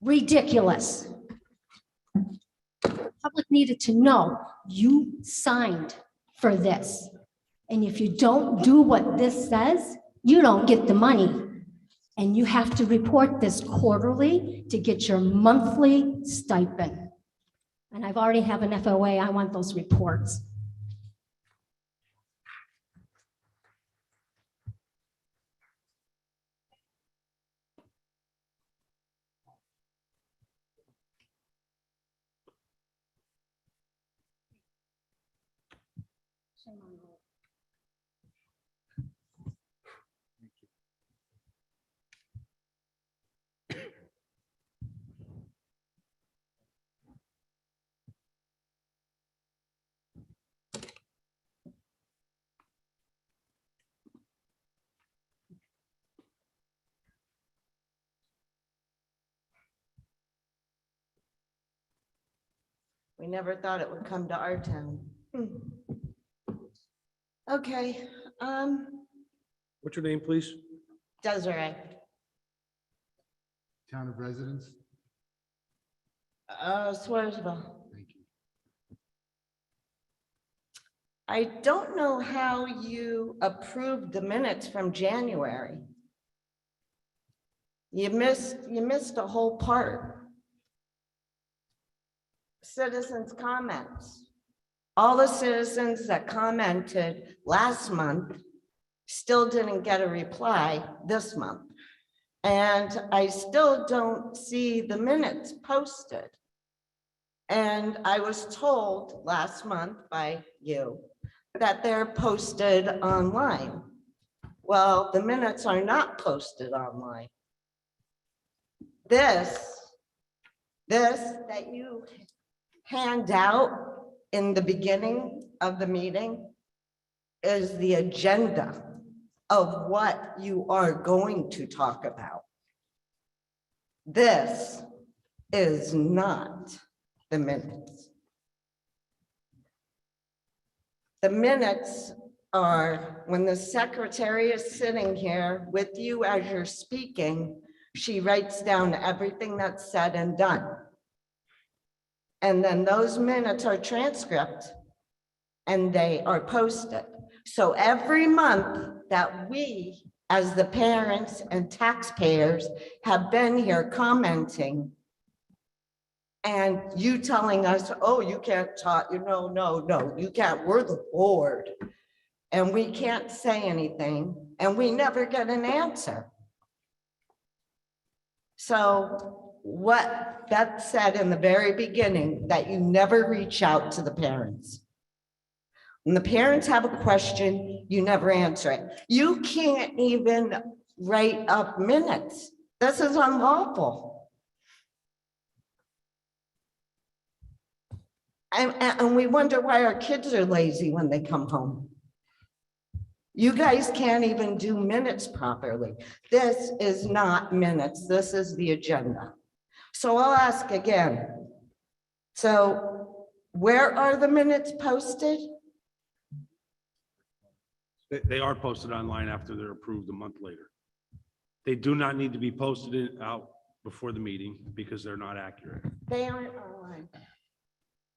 Ridiculous. Public needed to know you signed for this. And if you don't do what this says, you don't get the money. And you have to report this quarterly to get your monthly stipend. And I've already have an FOA, I want those reports. We never thought it would come to our town. Okay, What's your name, please? Desiree, Town of residence? Swarsville. Thank you. I don't know how you approved the minutes from January. You missed a whole part. Citizens' comments. All the citizens that commented last month still didn't get a reply this month. And I still don't see the minutes posted. And I was told last month by you that they're posted online. Well, the minutes are not posted online. This that you hand out in the beginning of the meeting is the agenda of what you are going to talk about. This is not the minutes. The minutes are when the secretary is sitting here with you as you're speaking, she writes down everything that's said and done. And then those minutes are transcribed and they are posted. So every month that we, as the parents and taxpayers, have been here commenting and you telling us, oh, you can't talk, no, you can't, we're the board. And we can't say anything and we never get an answer. So what Beth said in the very beginning, that you never reach out to the parents. When the parents have a question, you never answer it. You can't even write up minutes. This is unlawful. And we wonder why our kids are lazy when they come home. You guys can't even do minutes properly. This is not minutes. This is the agenda. So I'll ask again. So where are the minutes posted? They are posted online after they're approved a month later. They do not need to be posted out before the meeting because they're not accurate. They aren't online.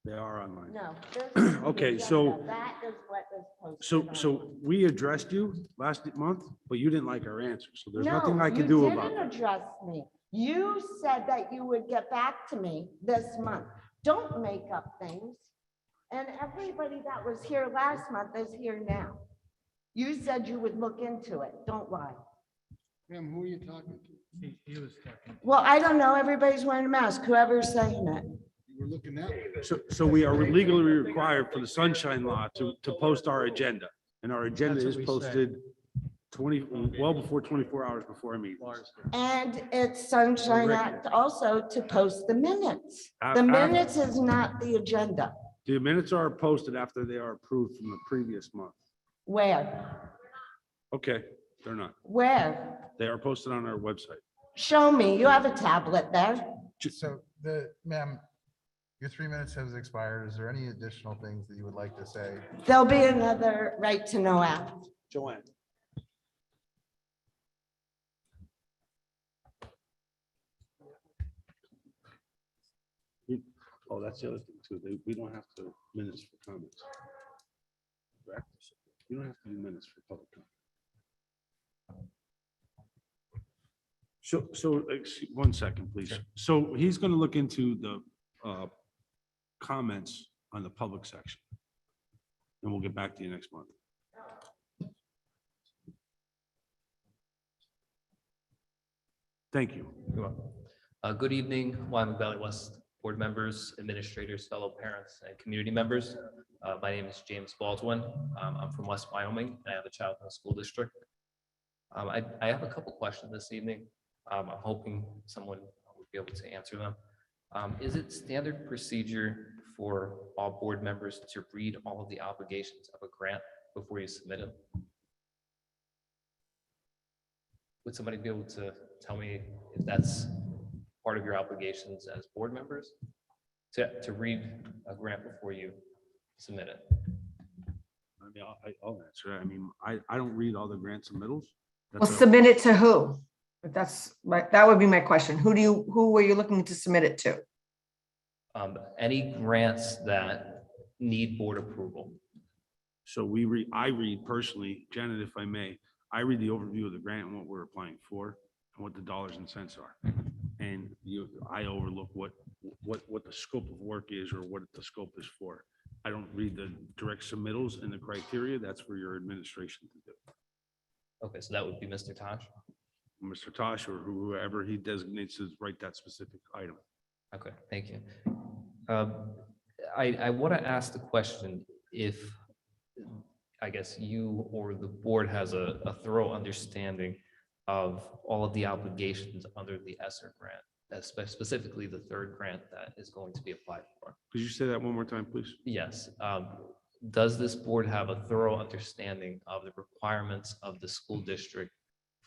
They are online. No. this is the Okay, so- agenda. That is what is posted. So we addressed you last month, but you didn't like our answer. So there's nothing I No, can do you about didn't that. address me. You said that you would get back to me this month. Don't make up things. And everybody that was here last month is here now. You said you would look into it. Don't lie. Ma'am, who are you talking to? He was talking. Well, I don't know. Everybody's wearing a mask, whoever's saying it. You were looking that way. So we are legally required for the sunshine law to post our agenda. And our agenda That's is what we say. posted well before 24 hours before our meeting. And it's Sunshine Act also to post the minutes. The minutes is not the agenda. The minutes are posted after they are approved from the previous month. Where? Okay, they're not. Where? They are posted on our website. Show me. You have a tablet there. So ma'am, your 3 minutes has expired. Is there any additional things that you would like to say? There'll be another right to know act. Joanne. Oh, that's the other thing too. We don't have to minutes for comments. Correct? You don't have to do minutes for public comment. So, 1 second, please. So he's going to look into the comments on the public section. And we'll get back to you next month. Thank you. You're welcome. Good evening, Wyoming Valley West board members, administrators, fellow parents, and community members. My name is James Baldwin. I'm from West Wyoming, and I have a child in the school district. I have a couple questions this evening. I'm hoping someone would be able to answer them. Is it standard procedure for all board members to read all of the obligations of a grant before you submit them? Would somebody be able to tell me if that's part of your obligations as board members to read a grant before you submit it? I mean, I'll answer. I mean, I don't read all the grant submittals. Well, submit it to who? That's right. That would be my question. Who were you looking to submit it to? Any grants that need board approval. So I read personally, Janet, if I may, I read the overview of the grant and what we're applying for and what the dollars and cents are. And I overlook what the scope of work is or what the scope is for. I don't read the direct submittals and the criteria. That's for your administration to do. Okay, so that would be Mr. Tosh. Mr. Tosh or whoever he designates to write that specific item. Okay, thank you. I want to ask the question if I guess you or the board has a thorough understanding of all of the obligations under the ESSER grant, specifically the third grant that is going to be applied for. Could you say that one more time, please? Yes. Does this board have a thorough understanding of the requirements of the school district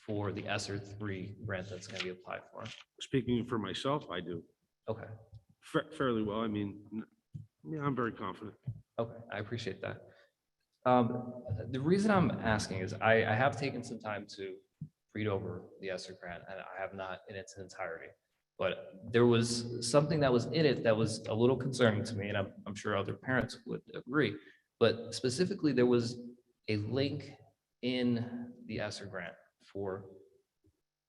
for the ESSER 3 grant that's going to be applied for? Speaking for myself, I do. Okay. Fairly well. I mean, yeah, I'm very confident. Okay, I appreciate that. The reason I'm asking is I have taken some time to read over the ESSER grant, and I have not in its entirety. But there was something that was in it that was a little concerning to me, and I'm sure other parents would agree. But specifically, there was a link in the ESSER grant for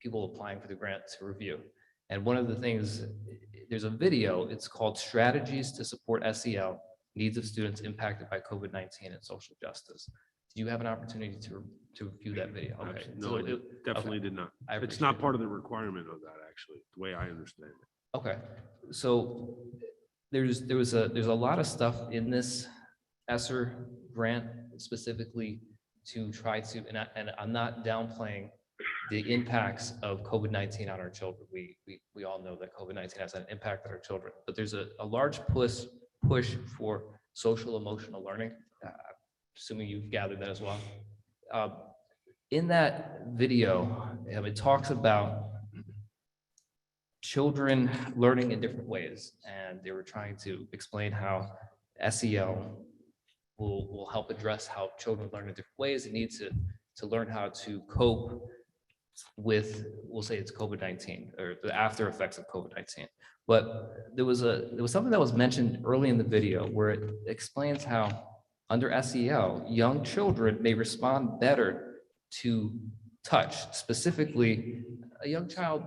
people applying for the grant to review. And one of the things, there's a video, it's called Strategies to Support SEL, Needs of Students Impacted by COVID-19 and Social Justice. Did you have an opportunity to view that video? Okay. No, So I definitely did not. It's not part of the requirement of that, actually, the way I understand it. Okay, so there's a lot of stuff in this ESSER grant specifically to try to, and I'm not downplaying the impacts of COVID-19 on our children. We all know that COVID-19 has an impact on our children, but there's a large push for social emotional learning. Assuming you've gathered that as well. In that video, it talks about children learning in different ways, and they were trying to explain how SEL will help address how children learn in different ways. They need to learn how to cope with, we'll say it's COVID-19 or the after effects of COVID-19. But there was something that was mentioned early in the video where it explains how under SEL, young children may respond better to touch. Specifically, a young child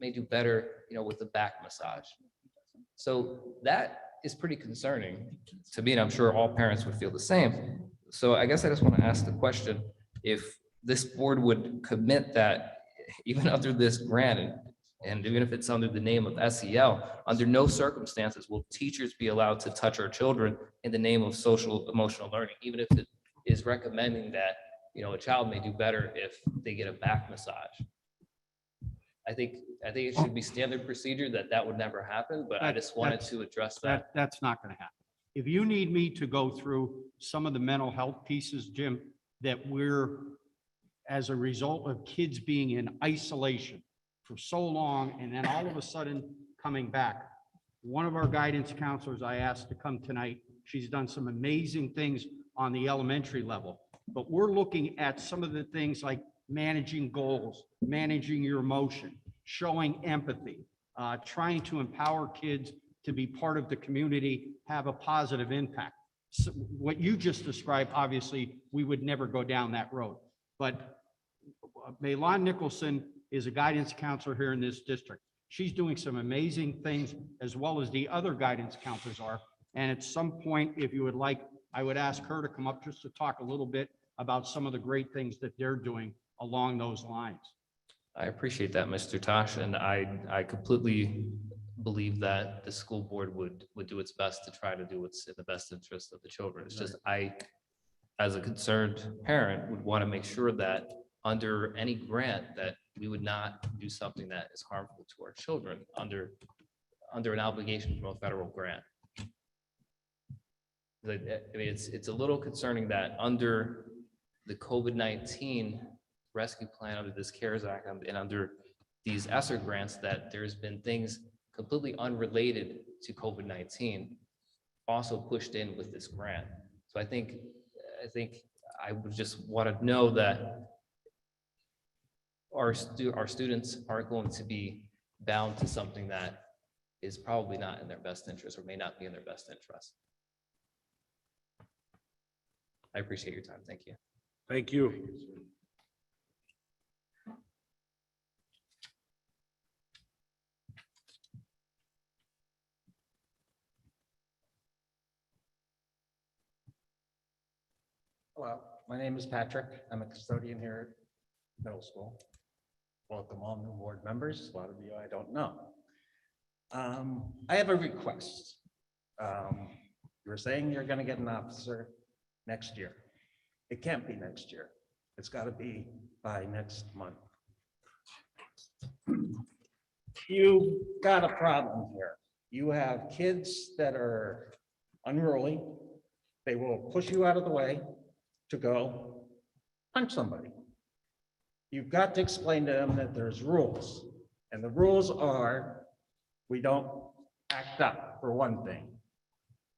may do better, with the back massage. So that is pretty concerning to me, and I'm sure all parents would feel the same. So I guess I just want to ask the question, if this board would commit that even under this grant, and even if it's under the name of SEL, under no circumstances will teachers be allowed to touch our children in the name of social emotional learning, even if it is recommending that, a child may do better if they get a back massage. I think it should be standard procedure that would never happen, but I just wanted to address that. That's not going to happen. If you need me to go through some of the mental health pieces, Jim, that we're, as a result of kids being in isolation for so long, and then all of a sudden coming back. One of our guidance counselors I asked to come tonight, she's done some amazing things on the elementary level, but we're looking at some of the things like managing goals, managing your emotion, showing empathy, trying to empower kids to be part of the community, have a positive impact. So what you just described, obviously, we would never go down that road. But Maylon Nicholson is a guidance counselor here in this district. She's doing some amazing things, as well as the other guidance counselors are. And at some point, if you would like, I would ask her to come up just to talk a little bit about some of the great things that they're doing along those lines. I appreciate that, Mr. Tosh, and I completely believe that the school board would do its best to try to do what's in the best interest of the children. It's just I, as a concerned parent, would want to make sure that under any grant that we would not do something that is harmful to our children under an obligation from a federal grant. I mean, it's a little concerning that under the COVID-19 rescue plan, under this CARES Act, and under these ESSER grants, that there's been things completely unrelated to COVID-19 also pushed in with this grant. So I think I would just want to know that our students aren't going to be bound to something that is probably not in their best interest or may not be in their best interest. I appreciate your time. Thank you. Thank you. Hello, my name is Patrick. I'm a custodian here at middle school. Welcome all new board members. A lot of you I don't know. I have a request. You're saying you're going to get an officer next year. It can't be next year. It's got to be by next month. You've got a problem here. You have kids that are unruly. They will push you out of the way to go punch somebody. You've got to explain to them that there's rules. And the rules are, we don't act up, for one thing.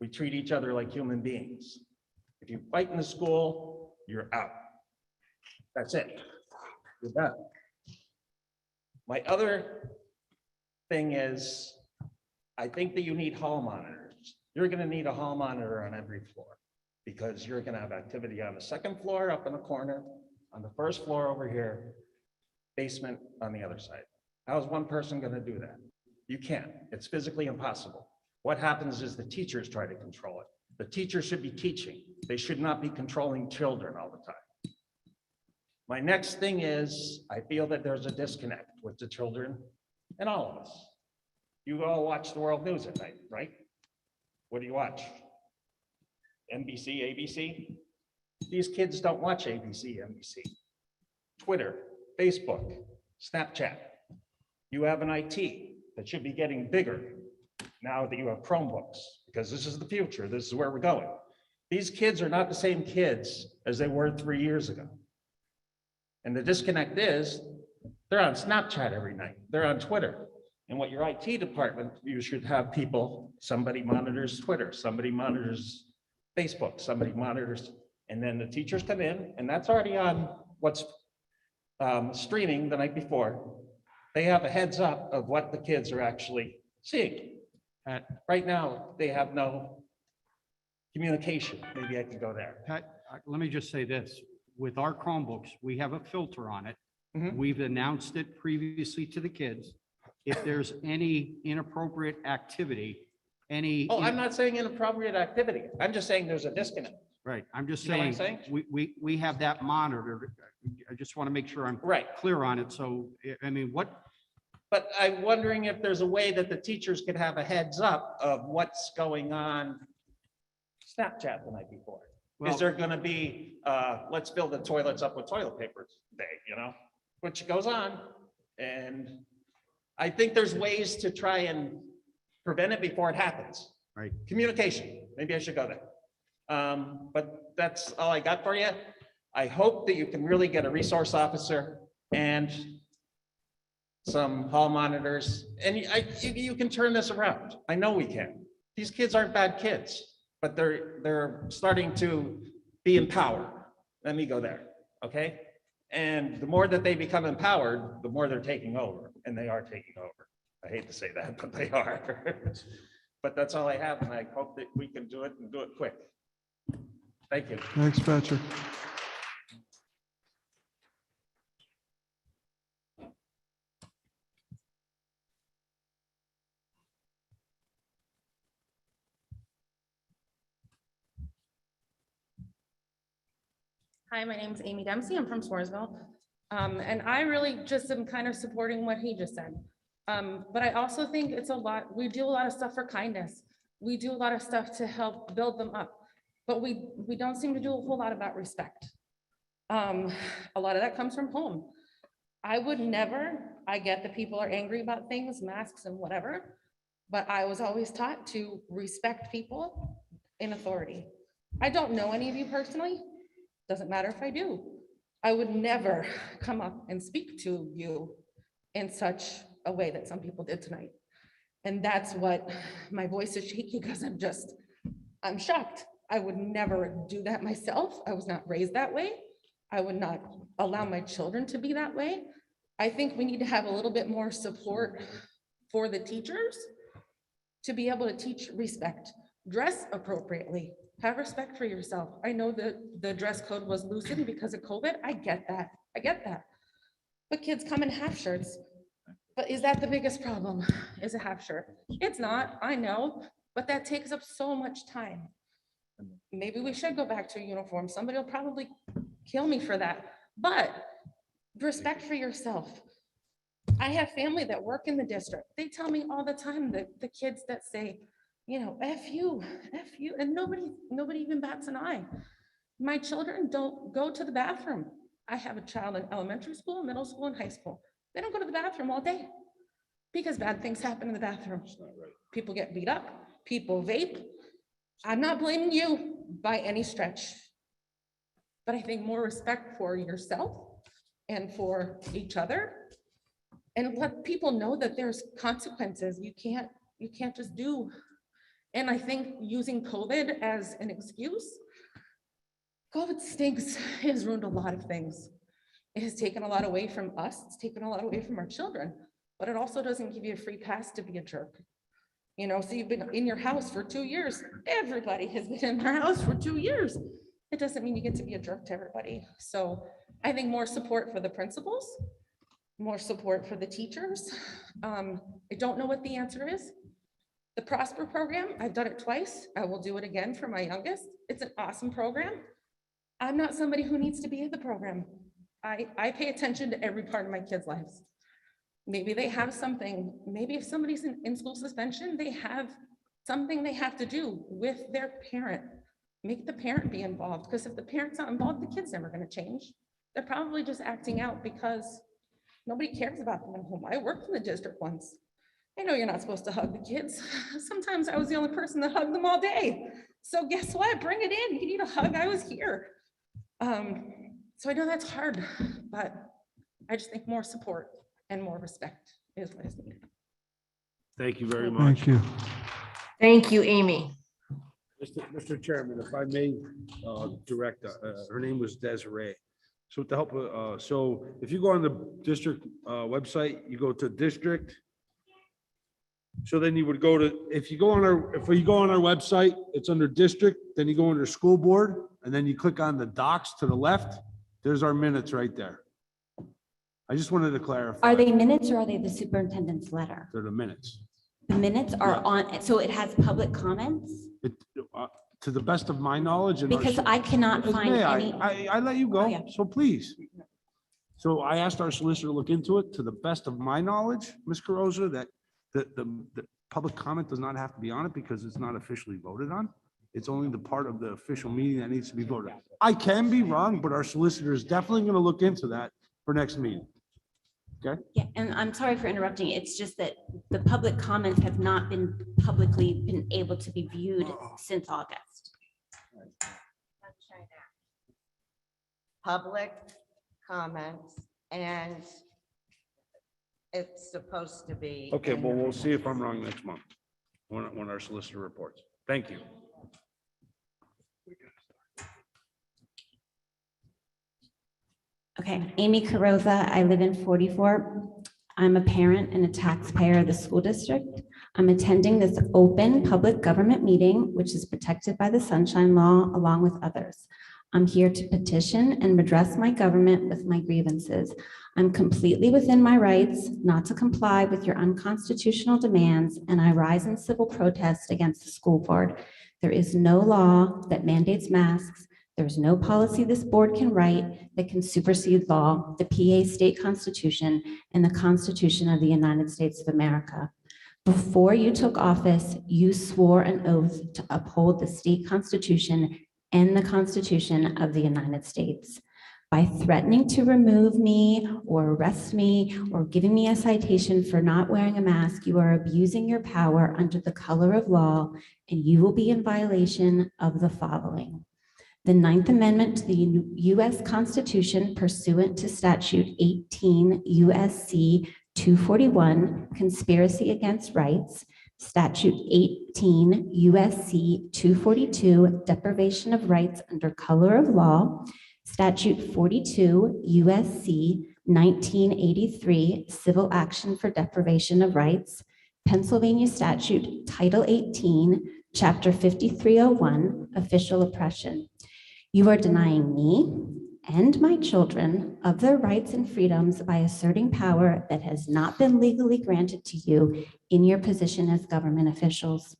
We treat each other like human beings. If you fight in the school, you're out. That's it. You're done. My other thing is, I think that you need hall monitors. You're going to need a hall monitor on every floor because you're going to have activity on the second floor up in the corner, on the first floor over here, basement on the other side. How is one person going to do that? You can't. It's physically impossible. What happens is the teachers try to control it. The teachers should be teaching. They should not be controlling children all the time. My next thing is, I feel that there's a disconnect with the children and all of us. You all watch the world news at night, right? What do you watch? NBC, ABC? These kids don't watch ABC, NBC. Twitter, Facebook, Snapchat. You have an IT that should be getting bigger now that you have Chromebooks, because this is the future. This is where we're going. These kids are not the same kids as they were 3 years ago. And the disconnect is they're on Snapchat every night. They're on Twitter. And what your IT department, you should have people, somebody monitors Twitter, somebody monitors Facebook, somebody monitors, and then the teachers come in, and that's already on what's streaming the night before. They have a heads up of what the kids are actually seeing. Right now, they have no communication. Maybe I can go there. Pat, let me just say this. With our Chromebooks, we have a filter on it. Mhm. We've announced it previously to the kids. If there's any inappropriate activity, any. Oh, I'm not saying inappropriate activity. I'm just saying there's a disconnect. Right, I'm just You know what I'm saying, saying? we have that monitored. I just want to make sure I'm Right. clear on it. So, I mean, what, But I'm wondering if there's a way that the teachers could have a heads up of what's going on Snapchat the night before. Well- Is there gonna be, let's fill the toilets up with toilet paper day, you know, which goes on. And I think there's ways to try and prevent it before it happens. Right. Communication, maybe I should go there. But that's all I got for you. I hope that you can really get a resource officer and some hall monitors, and you can turn this around. I know we can. These kids aren't bad kids, but they're starting to be empowered. Let me go there, okay? And the more that they become empowered, the more they're taking over, and they are taking over. I hate to say that, but they are. But that's all I have, and I hope that we can do it and do it quick. Thank you. Thanks, Patrick. Hi, my name is Amy Dempsey. I'm from Swarsville. And I really just am kind of supporting what he just said. But I also think it's a lot, we do a lot of stuff for kindness. We do a lot of stuff to help build them up, but we don't seem to do a whole lot about respect. A lot of that comes from home. I would never, I get that people are angry about things, masks and whatever, but I was always taught to respect people in authority. I don't know any of you personally. Doesn't matter if I do. I would never come up and speak to you in such a way that some people did tonight. And that's what my voice is shaky because I'm shocked. I would never do that myself. I was not raised that way. I would not allow my children to be that way. I think we need to have a little bit more support for the teachers to be able to teach respect, dress appropriately, have respect for yourself. I know that the dress code was loosened because of COVID. I get that. I get that. But kids come in half shirts. But is that the biggest problem? Is a half shirt? It's not, I know, but that takes up so much time. Maybe we should go back to a uniform. Somebody will probably kill me for that, but respect for yourself. I have family that work in the district. They tell me all the time that the kids that say, you know, F you, and nobody even bats an eye. My children don't go to the bathroom. I have a child in elementary school, middle school, and high school. They don't go to the bathroom all day because bad things happen in the bathroom. People get beat up, people vape. I'm not blaming you by any stretch, but I think more respect for yourself and for each other, and let people know that there's consequences. You can't just do. And I think using COVID as an excuse, COVID stinks. It has ruined a lot of things. It has taken a lot away from us. It's taken a lot away from our children, but it also doesn't give you a free pass to be a jerk. You know, so you've been in your house for 2 years. Everybody has been in their house for 2 years. It doesn't mean you get to be a jerk to everybody. So I think more support for the principals, more support for the teachers. I don't know what the answer is. The Prosper program, I've done it twice. I will do it again for my youngest. It's an awesome program. I'm not somebody who needs to be in the program. I pay attention to every part of my kids' lives. Maybe they have something, maybe if somebody's in school suspension, they have something they have to do with their parent. Make the parent be involved, because if the parent's not involved, the kid's never gonna change. They're probably just acting out because nobody cares about them at home. I worked in the district once. I know you're not supposed to hug the kids. Sometimes I was the only person that hugged them all day. So guess what? Bring it in. You need a hug. I was here. So I know that's hard, but I just think more support and more respect is what is needed. Thank you very much. Thank you. Thank you, Amy. Mr. Chairman, if I may direct, her name was Desiree. So with the help of, so if you go on the district website, you go to district. So then you would go to, if you go on our website, it's under district, then you go under school board, and then you click on the docs to the left. There's our minutes right there. I just wanted to clarify. Are they minutes or are they the superintendent's letter? They're the minutes. The minutes are Yeah. on, so it has public comments? To the best of my knowledge. And Because I cannot find May any. I let you Oh, yeah. go, so please. So I asked our solicitor to look into it. To the best of my knowledge, Ms. Carosa, that the public comment does not have to be on it because it's not officially voted on. It's only the part of the official meeting that needs to be voted on. I can be wrong, but our solicitor is definitely going to look into that for next meeting. Okay? Yeah, and I'm sorry for interrupting. It's just that the public comments have not been publicly been able to be viewed since August. Public comments, and it's supposed to be. Okay, in well, the we'll see if I'm minutes. wrong next month when our solicitor reports. Thank you. Okay, Amy Carosa, I live in 44. I'm a parent and a taxpayer of the school district. I'm attending this open public government meeting, which is protected by the Sunshine Law, along with others. I'm here to petition and redress my government with my grievances. I'm completely within my rights not to comply with your unconstitutional demands, and I rise in civil protest against the school board. There is no law that mandates masks. There's no policy this board can write that can supersede law, the PA state constitution, and the Constitution of the United States of America. Before you took office, you swore an oath to uphold the state constitution and the Constitution of the United States. By threatening to remove me or arrest me or giving me a citation for not wearing a mask, you are abusing your power under the color of law, and you will be in violation of the following. The 9th Amendment to the U.S. Constitution pursuant to statute 18 U.S.C. 241, conspiracy against rights, statute 18 U.S.C. 242, deprivation of rights under color of law, statute 42 U.S.C. 1983, civil action for deprivation of rights, Pennsylvania statute Title 18, Chapter 5301, official oppression. You are denying me and my children of their rights and freedoms by asserting power that has not been legally granted to you in your position as government officials.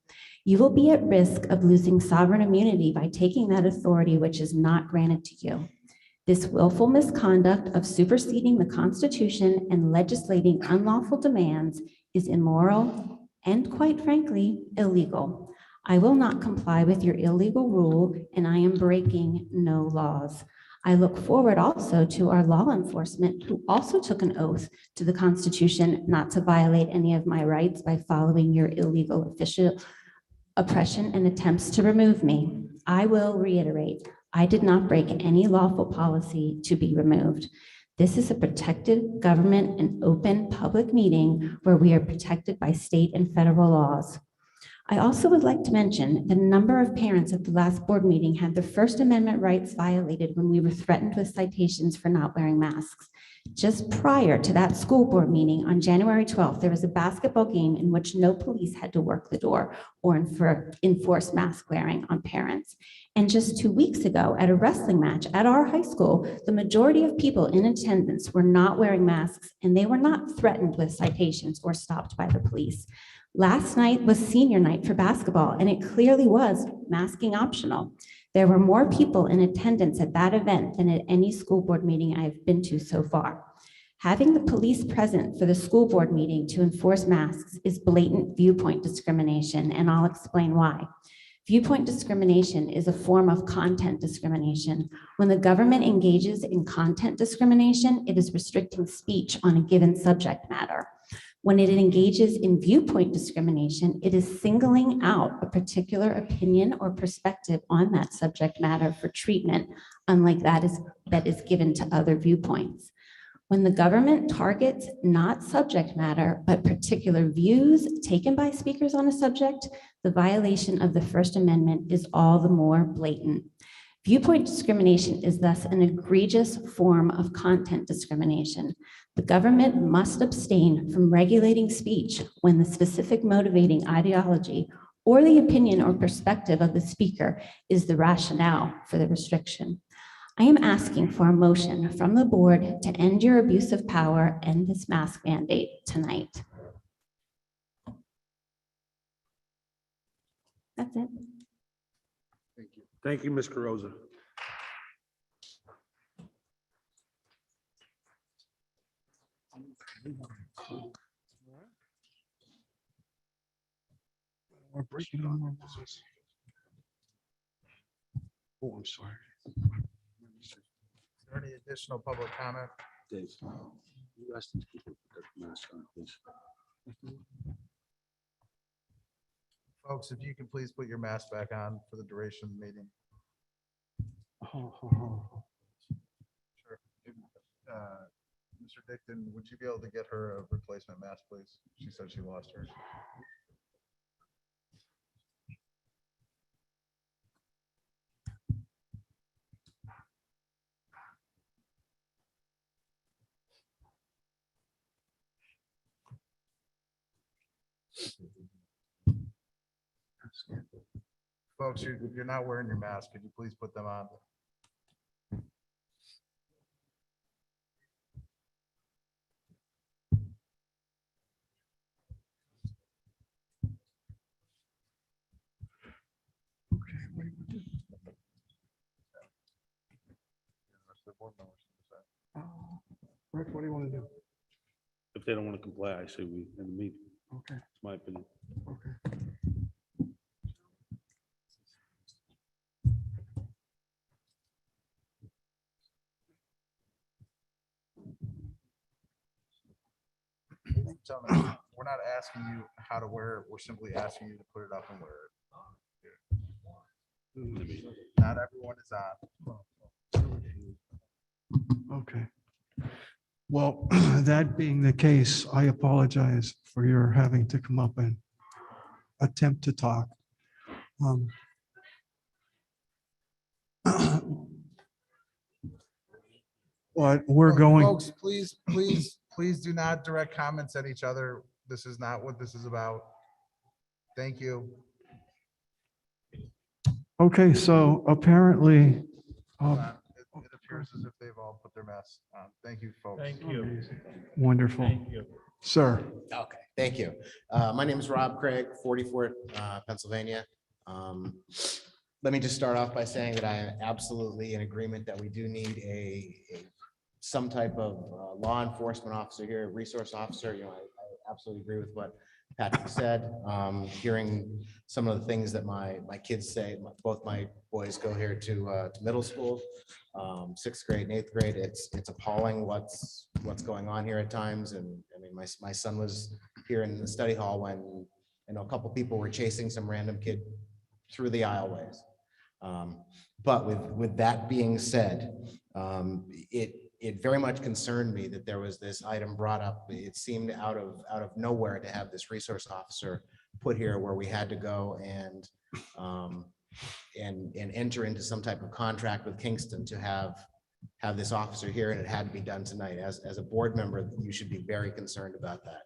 You will be at risk of losing sovereign immunity by taking that authority which is not granted to you. This willful misconduct of superseding the Constitution and legislating unlawful demands is immoral and, quite frankly, illegal. I will not comply with your illegal rule, and I am breaking no laws. I look forward also to our law enforcement, who also took an oath to the Constitution not to violate any of my rights by following your illegal official oppression and attempts to remove me. I will reiterate, I did not break any lawful policy to be removed. This is a protected government and open public meeting where we are protected by state and federal laws. I also would like to mention that a number of parents at the last board meeting had their First Amendment rights violated when we were threatened with citations for not wearing masks. Just prior to that school board meeting on January 12th, there was a basketball game in which no police had to work the door or enforce mask wearing on parents. And just 2 weeks ago at a wrestling match at our high school, the majority of people in attendance were not wearing masks, and they were not threatened with citations or stopped by the police. Last night was senior night for basketball, and it clearly was masking optional. There were more people in attendance at that event than at any school board meeting I've been to so far. Having the police present for the school board meeting to enforce masks is blatant viewpoint discrimination, and I'll explain why. Viewpoint discrimination is a form of content discrimination. When the government engages in content discrimination, it is restricting speech on a given subject matter. When it engages in viewpoint discrimination, it is singling out a particular opinion or perspective on that subject matter for treatment, unlike that is given to other viewpoints. When the government targets not subject matter, but particular views taken by speakers on a subject, the violation of the First Amendment is all the more blatant. Viewpoint discrimination is thus an egregious form of content discrimination. The government must abstain from regulating speech when the specific motivating ideology or the opinion or perspective of the speaker is the rationale for the restriction. I am asking for a motion from the board to end your abuse of power and this mask mandate tonight. That's it. Thank you, Ms. Carosa. We're breaking on more laws. Oh, I'm sorry. Is there any additional public comment? Dave, you asked them to keep the mask on, please. Folks, if you can please put your mask back on for the duration of the meeting. Sure. Mr. Dickton, would you be able to get her a replacement mask, please? She said she lost hers. Folks, you're not wearing your mask. Could you please put them on? Rick, what do you want to do? If they don't want to comply, I say we end the meeting. Okay. It's my opinion. Okay. We're not asking you how to wear it. We're simply asking you to put it up and wear it. Not everyone is on. Okay. Well, that being the case, I apologize for your having to come up and attempt to talk. But we're going. Folks, please do not direct comments at each other. This is not what this is about. Thank you. Okay, so apparently. It appears as if they've all put their masks on. Thank you, folks. Thank you. Wonderful. Thank you. Sir. Okay, thank you. My name is Rob Craig, 44, Pennsylvania. Let me just start off by saying that I am absolutely in agreement that we do need some type of law enforcement officer here, resource officer. You know, I absolutely agree with what Patrick said. Hearing some of the things that my kids say, both my boys go here to middle school, 6th grade and 8th grade. It's appalling what's going on here at times. And I mean, my son was here in the study hall when, you know, a couple people were chasing some random kid through the aisleways. But with that being said, it very much concerned me that there was this item brought up. It seemed out of nowhere to have this resource officer put here where we had to go and enter into some type of contract with Kingston to have this officer here, and it had to be done tonight. As a board member, you should be very concerned about that.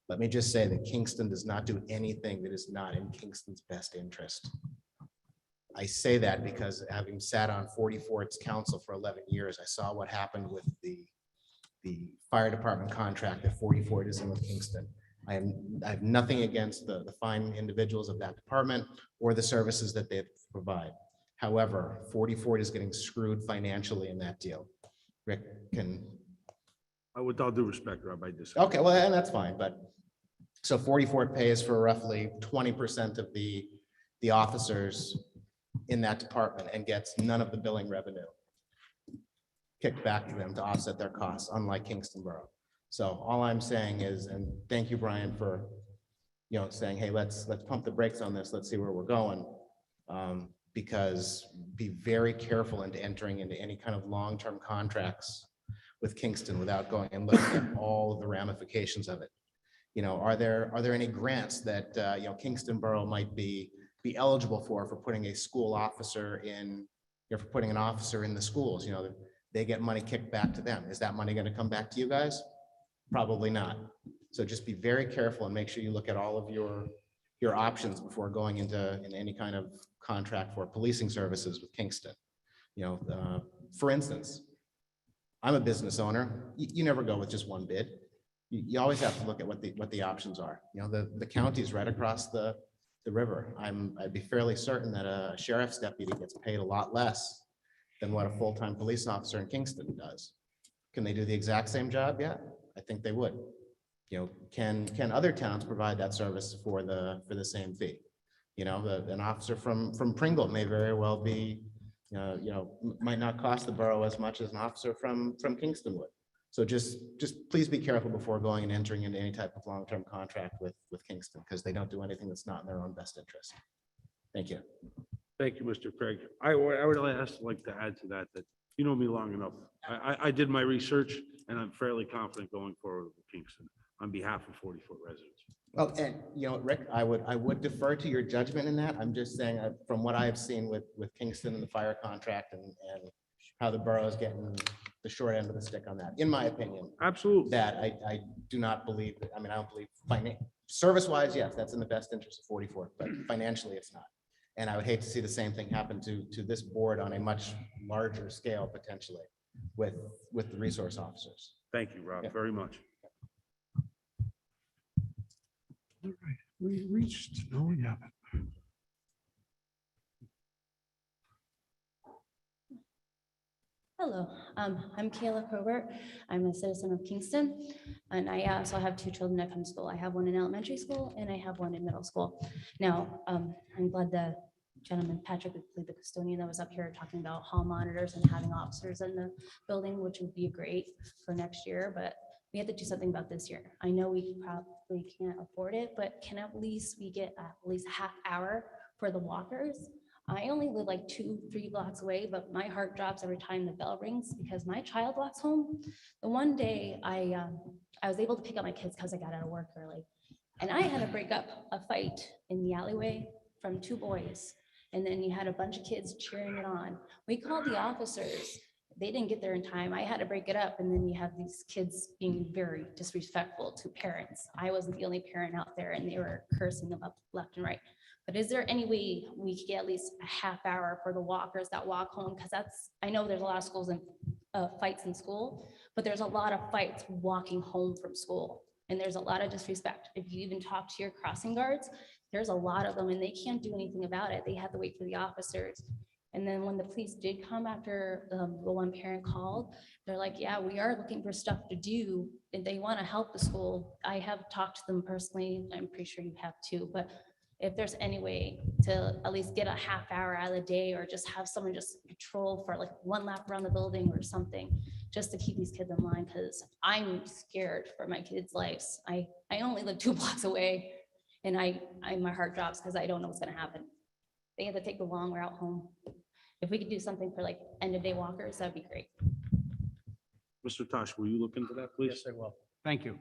Let me just say that Kingston does not do anything that is not in Kingston's best interest. I say that because having sat on 44's council for 11 years, I saw what happened with the fire department contract that 44 is in with Kingston. I have nothing against the fine individuals of that department or the services that they provide. However, 44 is getting screwed financially in that deal. Rick can With all due respect, Rob, I disagree. Okay, well, and that's fine, but so 44 pays for roughly 20% of the officers in that department and gets none of the billing revenue kicked back to them to offset their costs, unlike Kingston Borough. So all I'm saying is, and thank you, Brian, for, saying, hey, let's pump the brakes on this. Let's see where we're going. Because be very careful into entering into any kind of long-term contracts with Kingston without going and looking at all of the ramifications of it. Are there any grants that, Kingston Borough might be eligible for putting a school officer in, for putting an officer in the schools? They get money kicked back to them. Is that money going to come back to you guys? Probably not. So just be very careful and make sure you look at all of your options before going into any kind of contract for policing services with Kingston. For instance, I'm a business owner. You never go with just one bid. You always have to look at what the options are. The county is right across the river. I'd be fairly certain that a sheriff's deputy gets paid a lot less than what a full-time police officer in Kingston does. Can they do the exact same job? Yeah, I think they would. Can other towns provide that service for the same fee? An officer from Pringle may very well be, might not cost the borough as much as an officer from Kingston would. So just please be careful before going and entering into any type of long-term contract with Kingston, because they don't do anything that's not in their own best interest. Thank you. Thank you, Mr. Craig. I would like to add to that, you know me long enough. I did my research and I'm fairly confident going forward with Kingston on behalf of 44 residents. Well, and Rick, I would defer to your judgment in that. I'm just saying from what I've seen with Kingston and the fire contract and how the borough is getting the short end of the stick on that, in my opinion. Absolutely. That I do not believe, I don't believe service-wise, yes, that's in the best interest of 44, but financially it's not. And I would hate to see the same thing happen to this board on a much larger scale potentially with the resource officers. Thank you, Rob, very much. All right, we reached, no, we haven't. Hello, I'm Kayla Probert. I'm a citizen of Kingston, and I also have two children that come to school. I have one in elementary school and I have one in middle school. Now, I'm glad the gentleman, Patrick, the custodian that was up here talking about hall monitors and having officers in the building, which would be great for next year, but we have to do something about this year. I know we probably can't afford it, but can at least we get at least half hour for the walkers? I only live like 2-3 blocks away, but my heart drops every time the bell rings because my child walks home. The one day I was able to pick up my kids because I got out of work early, and I had to break up a fight in the alleyway from 2 boys. And then you had a bunch of kids cheering it on. We called the officers. They didn't get there in time. I had to break it up. And then you have these kids being very disrespectful to parents. I wasn't the only parent out there and they were cursing them up left and right. But is there any way we could get at least a half hour for the walkers that walk home? Because I know there's a lot of schools and fights in school, but there's a lot of fights walking home from school. And there's a lot of disrespect. If you even talk to your crossing guards, there's a lot of them and they can't do anything about it. They have to wait for the officers. And then when the police did come after the one parent called, they're like, yeah, we are looking for stuff to do and they want to help the school. I have talked to them personally. I'm pretty sure you have too, but if there's any way to at least get a half hour out of the day or just have someone just patrol for like 1 lap around the building or something, just to keep these kids in line, because I'm scared for my kids' lives. I only live 2 blocks away and my heart drops because I don't know what's gonna happen. They have to take the long route home. If we could do something for like end of day walkers, that'd be great. Mr. Tosh, will you look into that, please? Yes, I will. Thank you.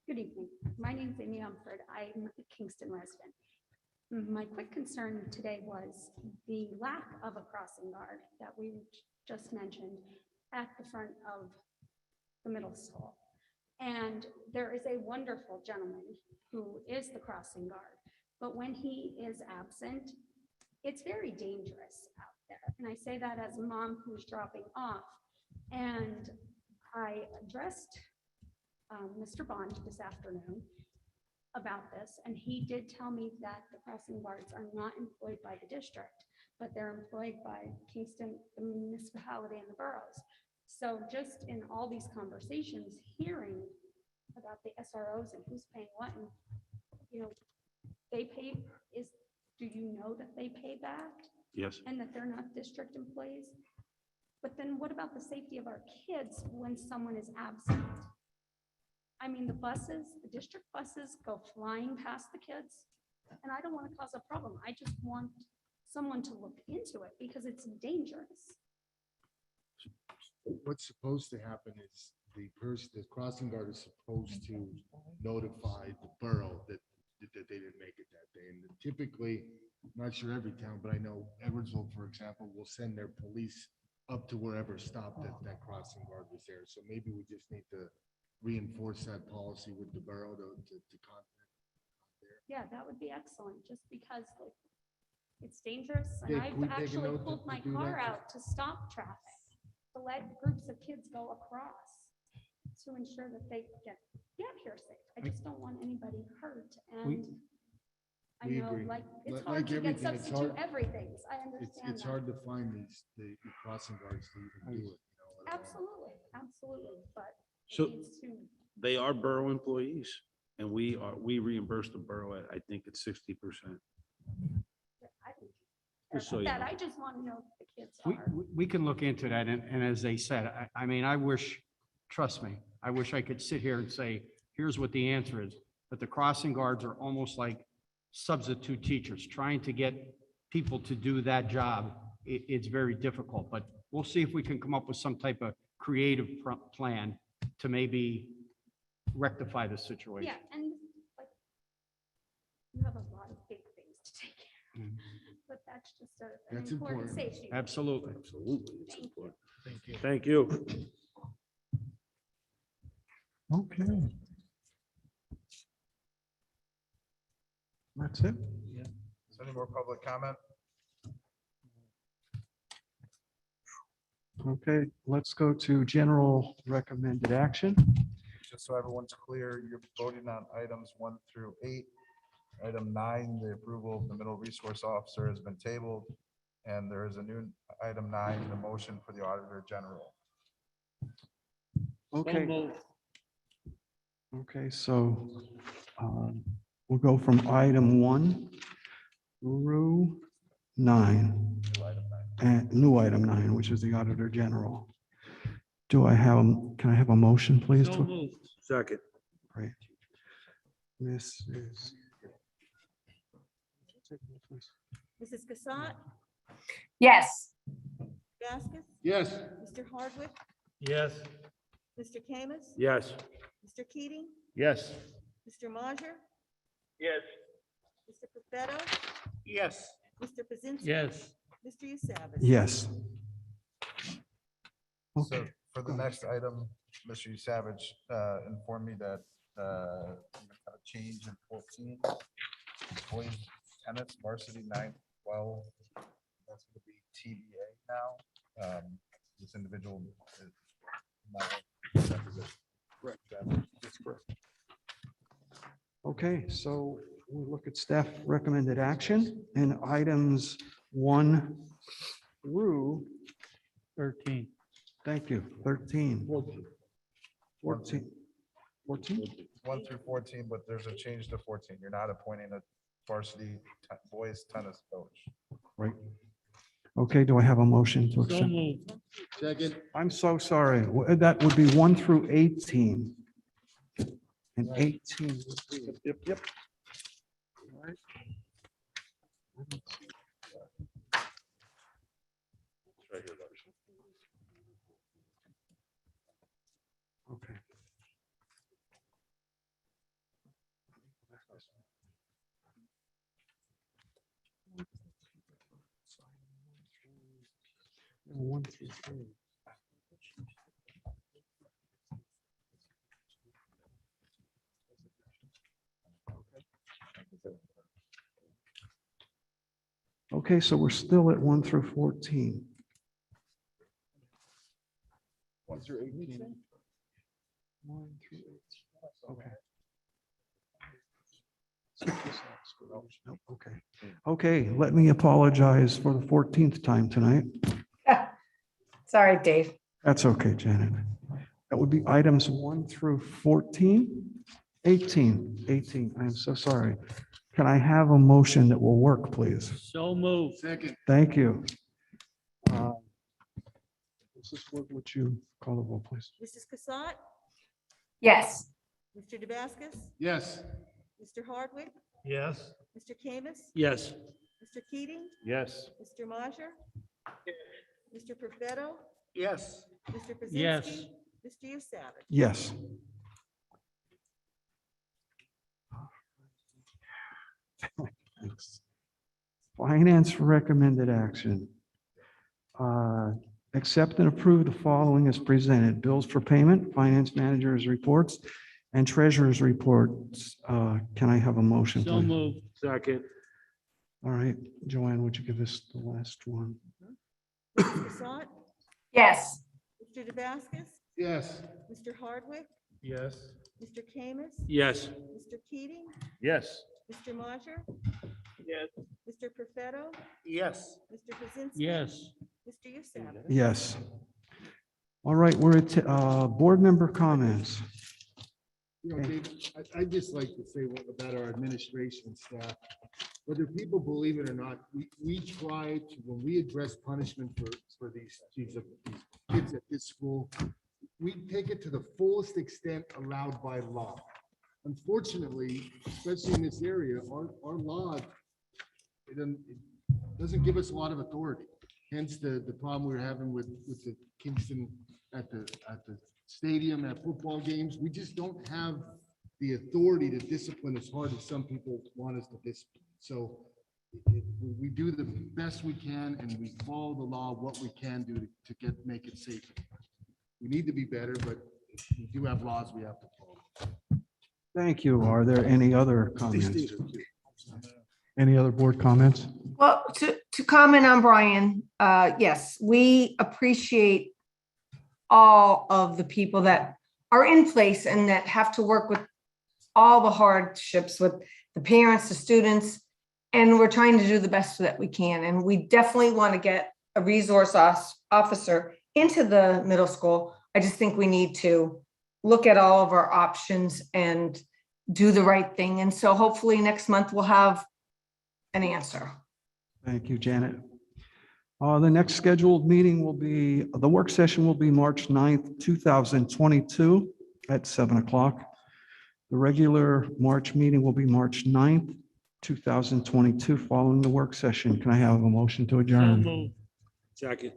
Good evening. My name is Amy Umford. I'm a Kingston resident. My quick concern today was the lack of a crossing guard that we just mentioned at the front of the middle school. And there is a wonderful gentleman who is the crossing guard, but when he is absent, it's very dangerous out there. And I say that as a mom who's dropping off. And I addressed Mr. Bond this afternoon about this, and he did tell me that the crossing guards are not employed by the district, but they're employed by Kingston, the municipality and the boroughs. So just in all these conversations, hearing about the SROs and who's paying what, and, you know, they pay, do you know that they pay back? Yes. And that they're not district employees? But then what about the safety of our kids when someone is absent? I mean, the district buses go flying past the kids, and I don't want to cause a problem. I just want someone to look into it because it's dangerous. What's supposed to happen is the crossing guard is supposed to notify the borough that they didn't make it that day. And typically, I'm not sure every town, but I know Edwardsville, for example, will send their police up to wherever stopped that crossing guard was there. So maybe we just need to reinforce that policy with the borough to contact there. Yeah, that would be excellent, just because like it's dangerous. And Dave, can we I've take a actually note pulled to my do car that? out to stop traffic, to let groups of kids go across to ensure that they get here safe. I just don't want anybody hurt. And I We know, agree. like, it's Like hard to get everything, it's substitute hard- everything. I understand It's that. hard to find the crossing guards to even do it. Absolutely, absolutely, but So- it needs to. They are borough employees, and we reimburse the borough at, I think it's 60%. I don't Just so you that know. I just want to know if the kids We, are. we can look into that, and as they said, I mean, I wish, trust me, I wish I could sit here and say, here's what the answer is, but the crossing guards are almost like substitute teachers, trying to get people to do that job. It's very difficult, but we'll see if we can come up with some type of creative plan to maybe rectify the situation. Yeah, and like, you have a lot of big things to take care of, but that's just an That's important important. safety. Absolutely, absolutely. It's Thank you. important. Thank you. Thank you. Okay. That's it. Is there any more public comment? Okay, let's go to general recommended action. Just so everyone's clear, you're voting on items 1 through 8. Item 9, the approval of the middle resource officer has been tabled. And there is a new item 9, the motion for the auditor general. Okay. Okay, so we'll go from item 1 through 9. And new item 9, which is the auditor general. Can I have a motion, please? Second. Great. This is. Mrs. Cassatt, Yes. Vasquez, Yes. Mr. Hardwick, Yes. Mr. Camus, Yes. Mr. Keating, Yes. Mr. Majer, Yes. Mr. Perfetto, Yes. Mr. Pazinski. Yes. Mr. Usavich. Yes. So for the next item, Mr. Savage informed me that you're gonna have a change in 14. Boys tennis varsity 9-12. That's gonna be TBA now. This individual is not in that position. Correct. That's correct. Okay, so we'll look at staff recommended action and items 1 through 13. Thank you, 13. 14. 14? 1 through 14, but there's a change to 14. You're not appointing a varsity boys tennis coach. Right. Okay, do I have a motion to accept? Second. I'm so sorry. That would be 1 through 18. And 18. would be- Yep. All right. Okay. One through 3. Okay, so we're still at 1 through 14. 1 through 18. 1 through 8. Okay. Nope, okay. Okay, let me apologize for the 14th time tonight. Sorry, Dave. That's okay, Janet. That would be items 1 through 14, 18. I'm so sorry. Can I have a motion that will work, please? So moved. Second. Thank you. This is what you call the roll, please. Mrs. Cassatt, Yes. Mr. Damascus, Yes. Mr. Hardwick, Yes. Mr. Camus, Yes. Mr. Keating, Yes. Mr. Majer, Mr. Perfetto, Yes. Mr. Yes. Pazinski, Mr. Savage. Yes. Thanks. Finance recommended action. Accept and approve the following as presented. Bills for payment, finance manager's reports, and treasurer's reports. Can I have a motion, So please? moved. Second. All right, Joanne, would you give us the last one? Mrs. Cassatt, Yes. Mr. Damascus, Yes. Mr. Hardwick, Yes. Mr. Camus, Yes. Mr. Keating, Yes. Mr. Majer, Yes. Mr. Perfetto, Yes. Mr. Pazinski. Yes. Mr. Savage. Yes. All right, we're at board member comments. You know, Dave, I'd just like to say about our administration and staff. Whether people believe it or not, we try to, when we address punishment for these kids at this school, we take it to the fullest extent allowed by law. Unfortunately, especially in this area, our law, it doesn't give us a lot of authority. Hence the problem we're having with the Kingston at the stadium, at football games. We just don't have the authority to discipline as hard as some people want us to discipline. So we do the best we can and we follow the law, what we can do to make it safe. We need to be better, but we do have laws we have to follow. Thank you. Are there any other comments? Any other board comments? Well, to comment on Brian, yes, we appreciate all of the people that are in place and that have to work with all the hardships with the parents, the students, and we're trying to do the best that we can. And we definitely want to get a resource officer into the middle school. I just think we need to look at all of our options and do the right thing. And so hopefully next month we'll have an answer. Thank you, Janet. The next scheduled meeting will be, the work session will be March 9th, 2022 at 7 o'clock. The regular March meeting will be March 9th, 2022, following the work session. Can I have a motion to So adjourn? moved. Second.